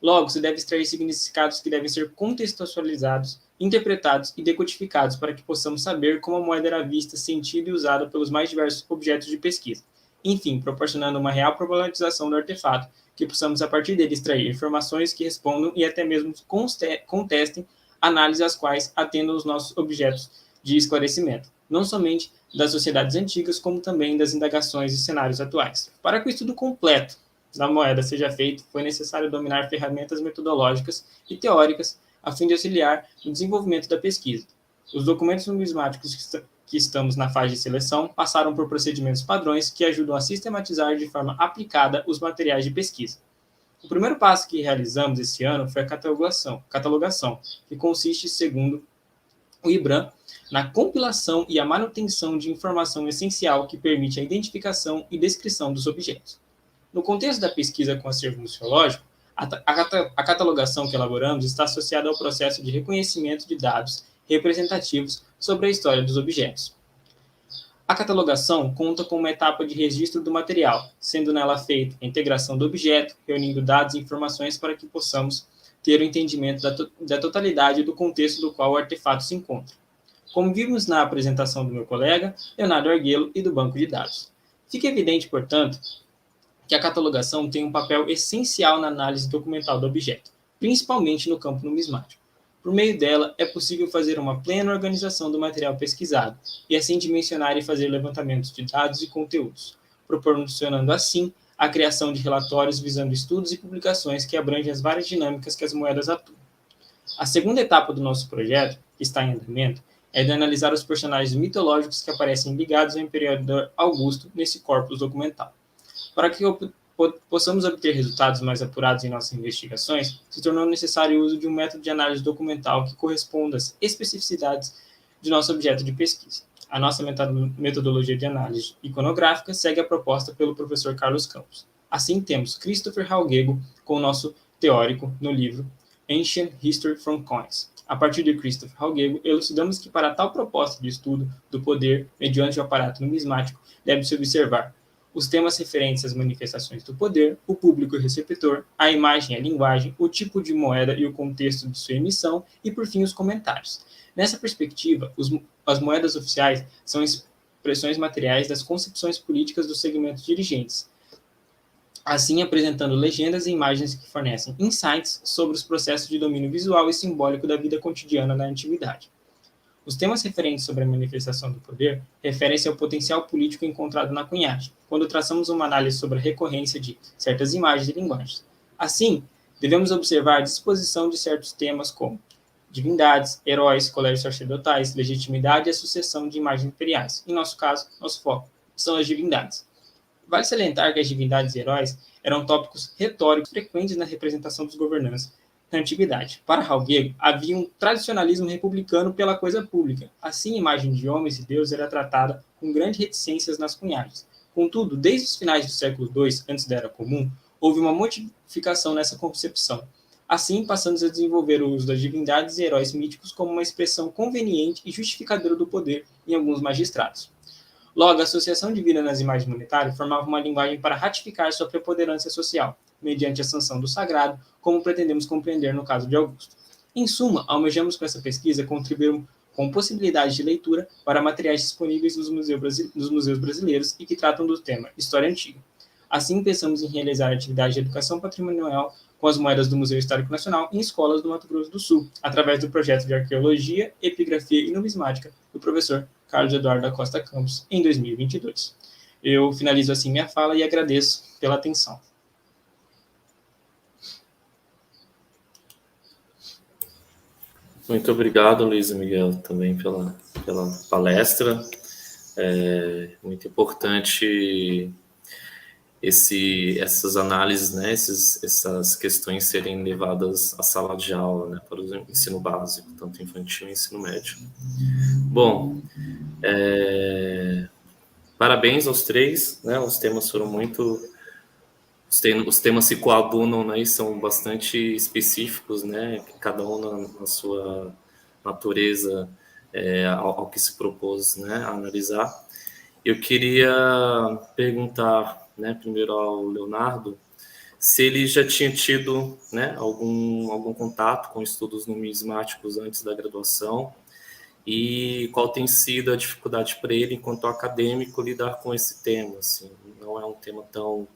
Logo, se deve extrair significados que devem ser contextualizados, interpretados e decodificados para que possamos saber como a moeda era vista, sentida e usada pelos mais diversos objetos de pesquisa. Enfim, proporcionando uma real problematização do artefato, que possamos a partir dele extrair informações que respondam e até mesmo contestem análises às quais atendam os nossos objetos de esclarecimento, não somente das sociedades antigas, como também das indagações e cenários atuais. Para que o estudo completo da moeda seja feito, foi necessário dominar ferramentas metodológicas e teóricas a fim de auxiliar no desenvolvimento da pesquisa. Os documentos numismáticos que estamos na fase de seleção passaram por procedimentos padrões que ajudam a sistematizar de forma aplicada os materiais de pesquisa. O primeiro passo que realizamos esse ano foi a catalogação, que consiste, segundo o IBRAM, na compilação e a manutenção de informação essencial que permite a identificação e descrição dos objetos. No contexto da pesquisa com acervo museológico, A catalogação que elaboramos está associada ao processo de reconhecimento de dados representativos sobre a história dos objetos. A catalogação conta com uma etapa de registro do material, sendo nela feita a integração do objeto, reunindo dados e informações para que possamos ter o entendimento da totalidade do contexto do qual o artefato se encontra. Como vimos na apresentação do meu colega, Leonardo Arguello, e do banco de dados. Fica evidente, portanto, que a catalogação tem um papel essencial na análise documental do objeto, principalmente no campo numismático. Por meio dela, é possível fazer uma plena organização do material pesquisado e assim dimensionar e fazer levantamentos de dados e conteúdos, proporcionando assim a criação de relatórios visando estudos e publicações que abrangem as várias dinâmicas que as moedas atuam. A segunda etapa do nosso projeto, que está em andamento, é de analisar os personagens mitológicos que aparecem ligados ao imperador Augusto nesse corpus documental. Para que possamos obter resultados mais apurados em nossas investigações, se tornou necessário o uso de um método de análise documental que corresponda às especificidades de nosso objeto de pesquisa. A nossa metodologia de análise iconográfica segue a proposta pelo professor Carlos Campos. Assim, temos Christopher Haugego com o nosso teórico no livro Ancient History from Coins. A partir de Christopher Haugego, elucidamos que para tal proposta de estudo do poder mediante o aparato numismático, deve-se observar os temas referentes às manifestações do poder, o público e o receptor, a imagem e a linguagem, o tipo de moeda e o contexto de sua emissão e, por fim, os comentários. Nessa perspectiva, as moedas oficiais são expressões materiais das concepções políticas dos segmentos dirigentes, assim apresentando legendas e imagens que fornecem insights sobre os processos de domínio visual e simbólico da vida cotidiana na antiguidade. Os temas referentes sobre a manifestação do poder referem-se ao potencial político encontrado na cunhagem, quando traçamos uma análise sobre a recorrência de certas imagens e linguagens. Assim, devemos observar a disposição de certos temas como divindades, heróis, colégios sacerdotais, legitimidade e a sucessão de imagens imperiais. Em nosso caso, nosso foco são as divindades. Vale salientar que as divindades e heróis eram tópicos retóricos frequentes na representação dos governantes na antiguidade. Para Haugego, havia um tradicionalismo republicano pela coisa pública. Assim, a imagem de homens e deuses era tratada com grandes reticências nas cunhagens. Contudo, desde os finais do século II, antes da Era Comum, houve uma modificação nessa concepção. Assim, passamos a desenvolver o uso das divindades e heróis míticos como uma expressão conveniente e justificadora do poder em alguns magistrados. Logo, a associação divina nas imagens monetárias formava uma linguagem para ratificar sua preponderância social, mediante a sanção do sagrado, como pretendemos compreender no caso de Augusto. Em suma, almejamos com essa pesquisa contribuir com possibilidades de leitura para materiais disponíveis nos museus brasileiros e que tratam do tema História Antiga. Assim, pensamos em realizar atividades de educação patrimonial com as moedas do Museu Histórico Nacional em escolas do Mato Grosso do Sul, através do projeto de Arqueologia, Epigrafia e Numismática do professor Carlos Eduardo da Costa Campos, em 2022. Eu finalizo assim minha fala e agradeço pela atenção. Muito obrigado, Luiz Miguel, também pela palestra. É muito importante essas análises, né, essas questões serem levadas à sala de aula, né, para o ensino básico, tanto infantil e ensino médio. Bom, parabéns aos três, né, os temas foram muito... Os temas se coadunam, né, e são bastante específicos, né, cada um na sua natureza ao que se propôs, né, a analisar. Eu queria perguntar, né, primeiro ao Leonardo, se ele já tinha tido, né, algum contato com estudos numismáticos antes da graduação e qual tem sido a dificuldade para ele, enquanto acadêmico, lidar com esse tema. Assim, não é um tema tão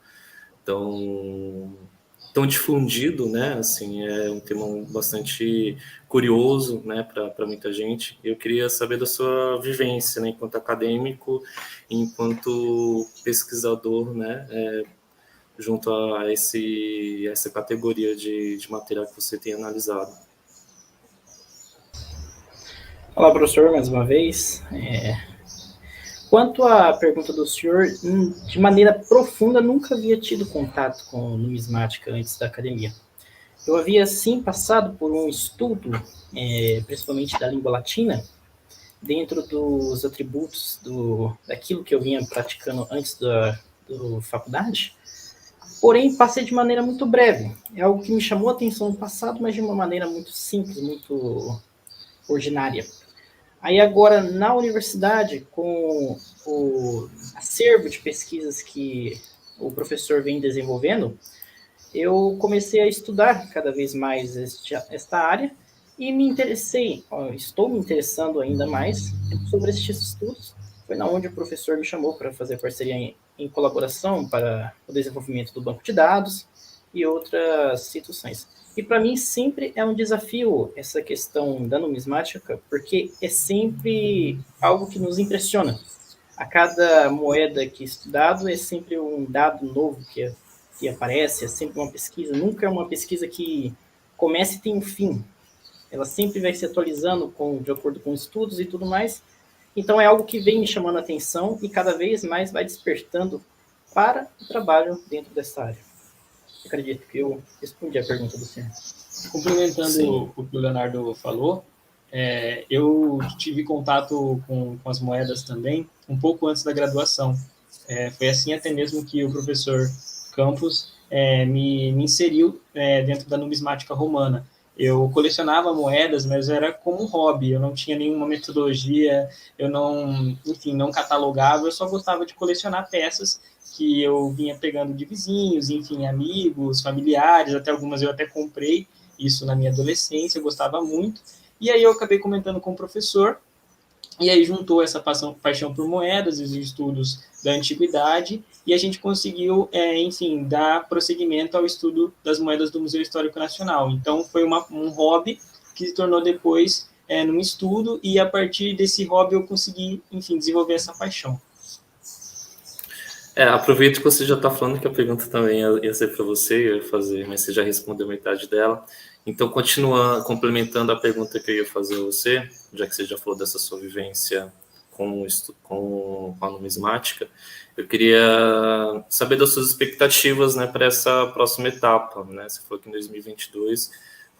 difundido, né? Assim, é um tema bastante curioso, né, para muita gente. Eu queria saber da sua vivência, né, enquanto acadêmico, enquanto pesquisador, né, junto a essa categoria de material que você tem analisado. Olá, professor, mais uma vez. Quanto à pergunta do senhor, de maneira profunda, nunca havia tido contato com numismática antes da academia. Eu havia, sim, passado por um estudo, principalmente da língua latina, dentro dos atributos daquilo que eu vinha praticando antes da faculdade. porém passei de maneira muito breve. É algo que me chamou a atenção no passado, mas de uma maneira muito simples, muito ordinária. Aí agora, na universidade, com o acervo de pesquisas que o professor vem desenvolvendo, eu comecei a estudar cada vez mais esta área e me interessei, estou me interessando ainda mais sobre estes estudos. Foi na onde o professor me chamou para fazer parceria em colaboração para o desenvolvimento do banco de dados e outras situações. E para mim sempre é um desafio essa questão da numismática, porque é sempre algo que nos impressiona. A cada moeda que é estudado é sempre um dado novo que aparece, é sempre uma pesquisa, nunca é uma pesquisa que começa e tem um fim. Ela sempre vai se atualizando de acordo com estudos e tudo mais. Então é algo que vem me chamando a atenção e cada vez mais vai despertando para o trabalho dentro dessa área. Eu acredito que eu respondi a pergunta do senhor. Complementando o que o Leonardo falou, eu tive contato com as moedas também um pouco antes da graduação. Foi assim até mesmo que o professor Campos me inseriu dentro da numismática romana. Eu colecionava moedas, mas era como um hobby, eu não tinha nenhuma metodologia, eu não catalogava, eu só gostava de colecionar peças que eu vinha pegando de vizinhos, enfim, amigos, familiares, até algumas eu até comprei, isso na minha adolescência, eu gostava muito, e aí eu acabei comentando com o professor, e aí juntou essa paixão por moedas, os estudos da antiguidade, e a gente conseguiu, enfim, dar prosseguimento ao estudo das moedas do Museu Histórico Nacional. Então, foi um hobby que se tornou depois num estudo, e a partir desse hobby eu consegui, enfim, desenvolver essa paixão. Aproveito que você já está falando que a pergunta também ia ser para você, eu ia fazer, mas você já respondeu metade dela. Então, continuando, complementando a pergunta que eu ia fazer a você, já que você já falou dessa sua vivência com a numismática, eu queria saber das suas expectativas, né, para essa próxima etapa, né? Você falou que em 2022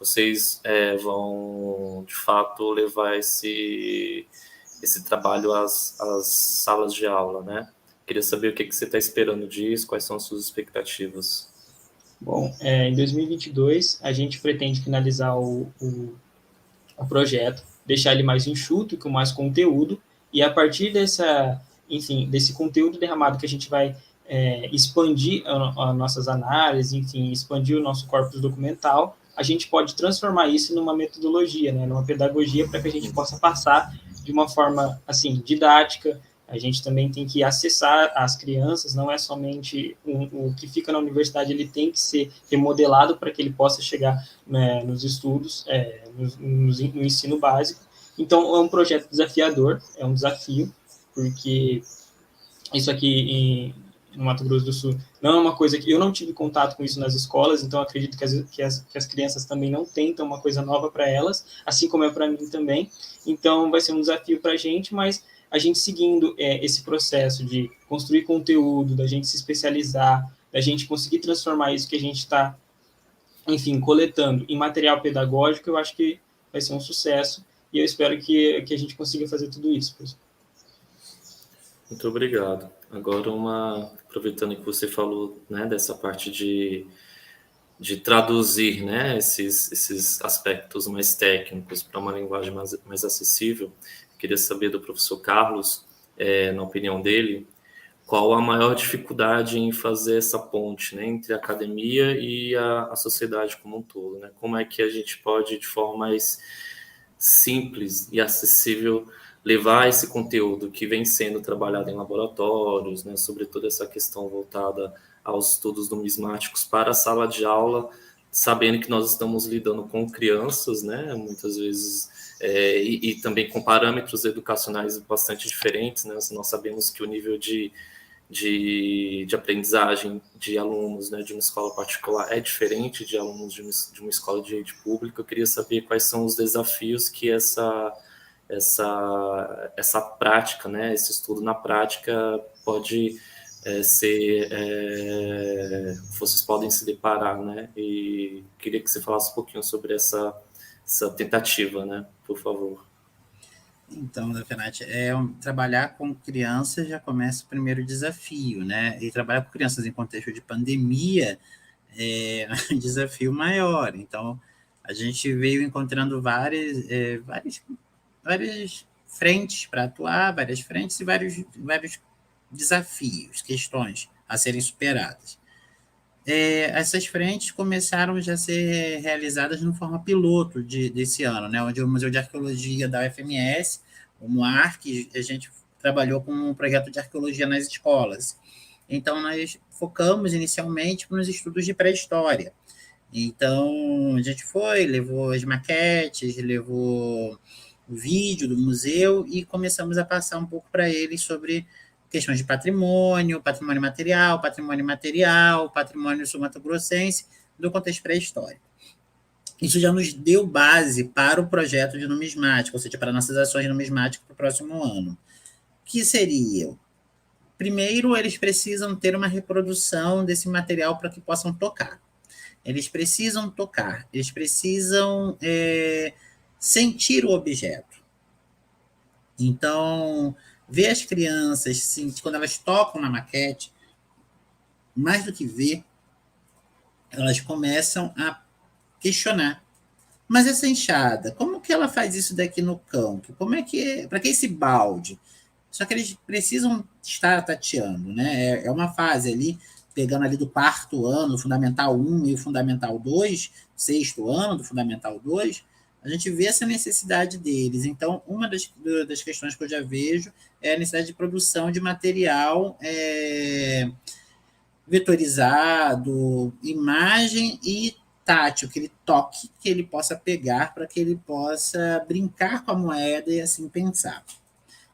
vocês vão, de fato, levar esse trabalho às salas de aula, né? Queria saber o que você está esperando disso, quais são as suas expectativas. Bom, em 2022, a gente pretende finalizar o projeto, deixar ele mais enxuto, com mais conteúdo, e a partir desse conteúdo derramado que a gente vai expandir as nossas análises, enfim, expandir o nosso corpus documental, a gente pode transformar isso numa metodologia, né, numa pedagogia, para que a gente possa passar de uma forma, assim, didática. A gente também tem que acessar as crianças, não é somente o que fica na universidade, ele tem que ser remodelado para que ele possa chegar, né, nos estudos, no ensino básico. Então, é um projeto desafiador, é um desafio, porque isso aqui no Mato Grosso do Sul não é uma coisa que eu não tive contato com isso nas escolas, então acredito que as crianças também não tentam uma coisa nova para elas, assim como é para mim também. Então, vai ser um desafio para a gente, mas a gente seguindo esse processo de construir conteúdo, da gente se especializar, da gente conseguir transformar isso que a gente está, enfim, coletando em material pedagógico, eu acho que vai ser um sucesso, e eu espero que a gente consiga fazer tudo isso, professor. Muito obrigado. Agora, aproveitando que você falou, né, dessa parte de traduzir, né, esses aspectos mais técnicos para uma linguagem mais acessível, queria saber do professor Carlos, na opinião dele, qual a maior dificuldade em fazer essa ponte, né, entre a academia e a sociedade como um todo, né? Como é que a gente pode, de forma mais simples e acessível, levar esse conteúdo que vem sendo trabalhado em laboratórios, né, sobretudo essa questão voltada aos estudos numismáticos para a sala de aula, sabendo que nós estamos lidando com crianças, né, muitas vezes, e também com parâmetros educacionais bastante diferentes, né? Nós sabemos que o nível de aprendizagem de alunos, né, de uma escola particular é diferente de alunos de uma escola de rede pública. Eu queria saber quais são os desafios que essa prática, né, esse estudo na prática pode vocês podem se deparar, né? E queria que você falasse um pouquinho sobre essa tentativa, né? Por favor. Então, Fenati, trabalhar com crianças já começa o primeiro desafio, né? E trabalhar com crianças em contexto de pandemia é um desafio maior. Então, a gente veio encontrando várias frentes para atuar, várias frentes e vários desafios, questões a serem superadas. Essas frentes começaram já a ser realizadas de forma piloto desse ano, né, onde o Museu de Arqueologia da UFMS, o MUARC, a gente trabalhou com um projeto de arqueologia nas escolas. Então, nós focamos inicialmente nos estudos de pré-história. Então, a gente levou as maquetes, levou o vídeo do museu e começamos a passar um pouco para eles sobre questões de patrimônio material, patrimônio sul-mato-grossense, do contexto pré-histórico. Isso já nos deu base para o projeto de numismática, ou seja, para nossas ações numismáticas para o próximo ano. Que seria? Primeiro, eles precisam ter uma reprodução desse material para que possam tocar. Eles precisam tocar, eles precisam sentir o objeto. Então, ver as crianças, quando elas tocam na maquete, mais do que ver, elas começam a questionar. Mas essa enxada, como que ela faz isso daqui no campo? Para que esse balde? Só que eles precisam estar tateando, né? É uma fase ali, pegando ali do 4º ano, Fundamental 1 e o Fundamental 2, 6º ano do Fundamental 2, a gente vê essa necessidade deles. Então, uma das questões que eu já vejo é a necessidade de produção de material vetorizado, imagem e tátil, que ele toque, que ele possa pegar, para que ele possa brincar com a moeda e assim pensar.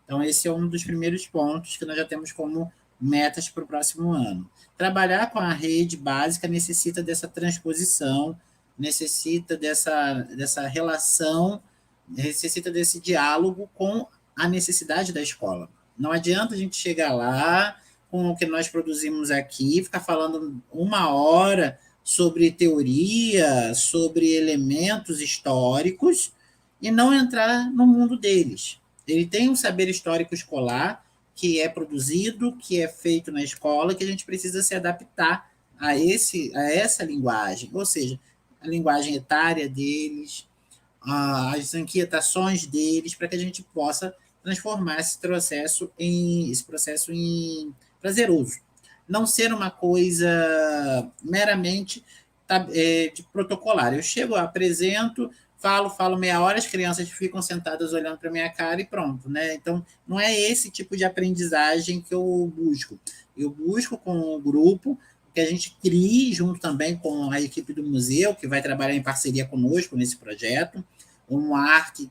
Então, esse é um dos primeiros pontos que nós já temos como metas para o próximo ano. Trabalhar com a rede básica necessita dessa transposição, necessita dessa relação, necessita desse diálogo com a necessidade da escola. Não adianta a gente chegar lá com o que nós produzimos aqui, ficar falando 1 hora sobre teoria, sobre elementos históricos, e não entrar no mundo deles. Ele tem um saber histórico escolar que é produzido, que é feito na escola, que a gente precisa se adaptar a essa linguagem, ou seja, a linguagem etária deles, as inquietações deles, para que a gente possa transformar esse processo em prazeroso. Não ser uma coisa meramente de protocolar. Eu chego, apresento, falo meia hora, as crianças ficam sentadas olhando para a minha cara e pronto, né? Então, não é esse tipo de aprendizagem que eu busco. Eu busco com o grupo que a gente crie, junto também com a equipe do museu, que vai trabalhar em parceria conosco nesse projeto, o MUARC,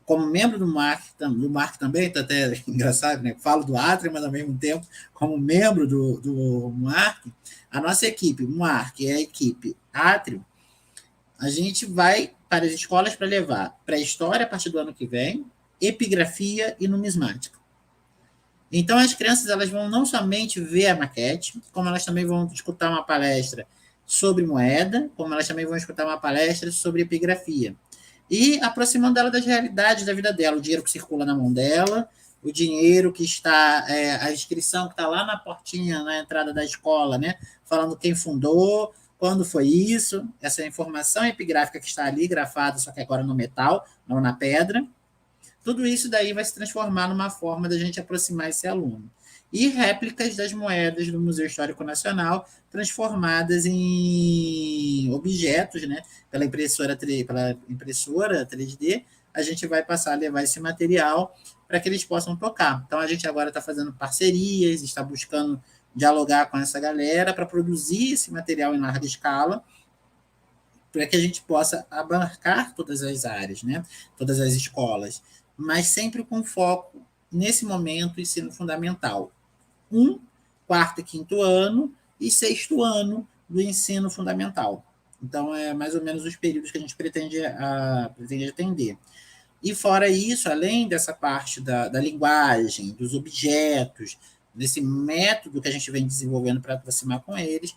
como membro do MUARC também, está até engraçado, né? Falo do Atri, mas ao mesmo tempo, como membro do MUARC, a nossa equipe, MUARC, e a equipe Atri, a gente vai para as escolas para levar pré-história a partir do ano que vem, epigrafia e numismática. Então, as crianças elas vão não somente ver a maquete, como elas também vão escutar uma palestra sobre moeda, como elas também vão escutar uma palestra sobre epigrafia. E aproximando ela das realidades da vida dela, o dinheiro que circula na mão dela, o dinheiro que está, a inscrição que está lá na portinha, na entrada da escola, né? Falando quem fundou, quando foi isso, essa informação epigráfica que está ali grafada, só que agora no metal, não na pedra. Tudo isso daí vai se transformar numa forma da gente aproximar esse aluno. E réplicas das moedas do Museu Histórico Nacional, transformadas em objetos, né? Pela impressora 3D, a gente vai passar a levar esse material para que eles possam tocar. Então, a gente agora está fazendo parcerias, está buscando dialogar com essa galera para produzir esse material em larga escala, para que a gente possa abarcar todas as áreas, né? Todas as escolas, mas sempre com foco, nesse momento, ensino fundamental. 4º e 5º ano e 6º ano do ensino fundamental. Então, é mais ou menos os períodos que a gente pretende atender. E fora isso, além dessa parte da linguagem, dos objetos, desse método que a gente vem desenvolvendo para aproximar com eles,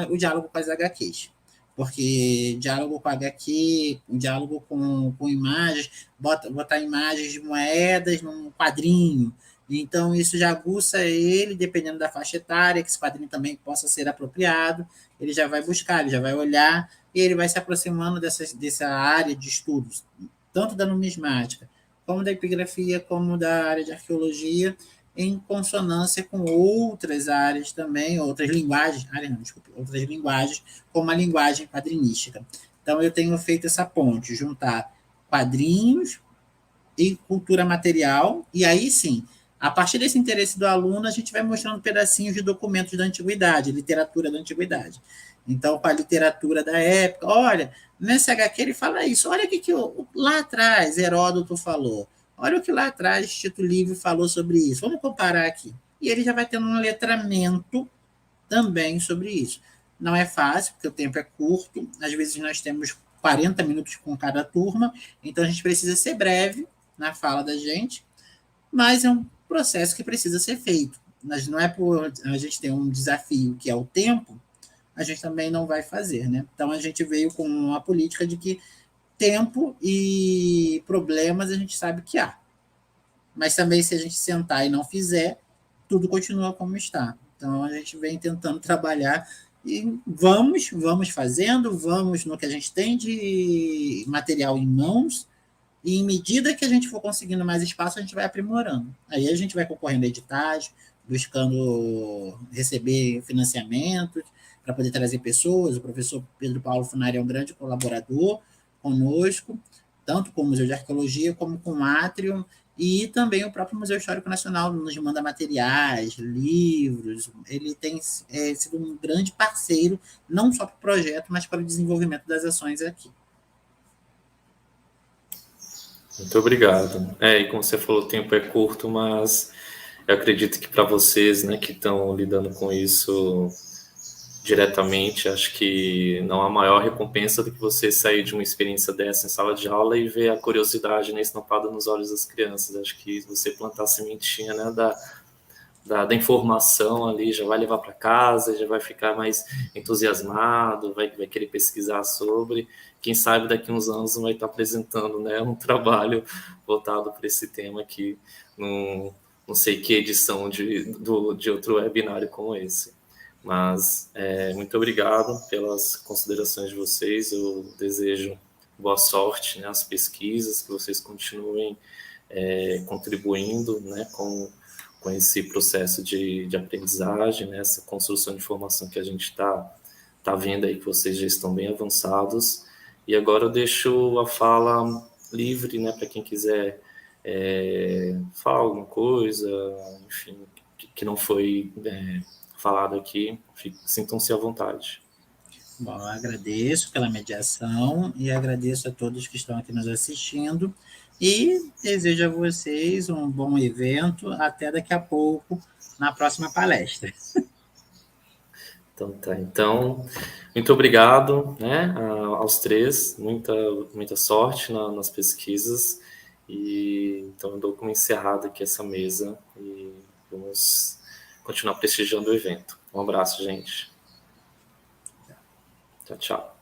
o diálogo com as HQs. porque diálogo com HQ, diálogo com imagens, botar imagens de moedas num quadrinho. Então, isso já aguça ele, dependendo da faixa etária, que esse quadrinho também possa ser apropriado, ele já vai buscar, ele já vai olhar, e ele vai se aproximando dessa área de estudos, tanto da numismática, como da epigrafia, como da área de arqueologia, em consonância com outras áreas também, outras linguagens, outras linguagens, como a linguagem quadrinística. Então, eu tenho feito essa ponte, juntar quadrinhos e cultura material, e aí sim, a partir desse interesse do aluno, a gente vai mostrando pedacinhos de documentos da antiguidade, literatura da antiguidade. Então, com a literatura da época, olha, nesse HQ ele fala isso, olha o que lá atrás Heródoto falou, olha o que lá atrás Tito Livre falou sobre isso, vamos comparar aqui. E ele já vai tendo um letramento também sobre isso. Não é fácil, porque o tempo é curto, às vezes nós temos 40 minutos com cada turma, então a gente precisa ser breve na fala da gente, mas é um processo que precisa ser feito. Mas não é por a gente ter um desafio que é o tempo, a gente também não vai fazer, né? Então a gente veio com uma política de que tempo e problemas a gente sabe que há. Mas também se a gente sentar e não fizer, tudo continua como está. Então a gente vem tentando trabalhar e vamos fazendo, vamos no que a gente tem de material em mãos, e em medida que a gente for conseguindo mais espaço, a gente vai aprimorando. Aí a gente vai concorrendo a editais, buscando receber financiamentos para poder trazer pessoas. O professor Pedro Paulo Funari é um grande colaborador conosco, tanto com o Museu de Arqueologia como com o Atrium, e também o próprio Museu Histórico Nacional nos manda materiais, livros. Ele tem sido um grande parceiro, não só para o projeto, mas para o desenvolvimento das ações aqui. Muito obrigado. E como você falou, o tempo é curto, mas eu acredito que para vocês, né, que estão lidando com isso diretamente, acho que não há maior recompensa do que você sair de uma experiência dessa em sala de aula e ver a curiosidade, né, estampada nos olhos das crianças. Acho que você plantar a sementinha, né, da informação ali, já vai levar para casa, já vai ficar mais entusiasmado, vai querer pesquisar sobre. Quem sabe daqui a uns anos não vai estar apresentando, né, um trabalho voltado para esse tema aqui, não sei que edição de outro webinário como esse. Mas muito obrigado pelas considerações de vocês, eu desejo boa sorte, né, às pesquisas, que vocês continuem contribuindo, né, com esse processo de aprendizagem, né, essa construção de informação que a gente tá vendo aí, que vocês já estão bem avançados. E agora eu deixo a fala livre, né, para quem quiser falar alguma coisa, enfim, que não foi falado aqui, sintam-se à vontade. Bom, eu agradeço pela mediação e agradeço a todos que estão aqui nos assistindo e desejo a vocês um bom evento. Até daqui a pouco, na próxima palestra. Então, tá. Então, muito obrigado, né, aos três. Muita sorte nas pesquisas. E então eu dou como encerrado aqui essa mesa e vamos continuar prestigiando o evento. Um abraço, gente. Tchau, tchau.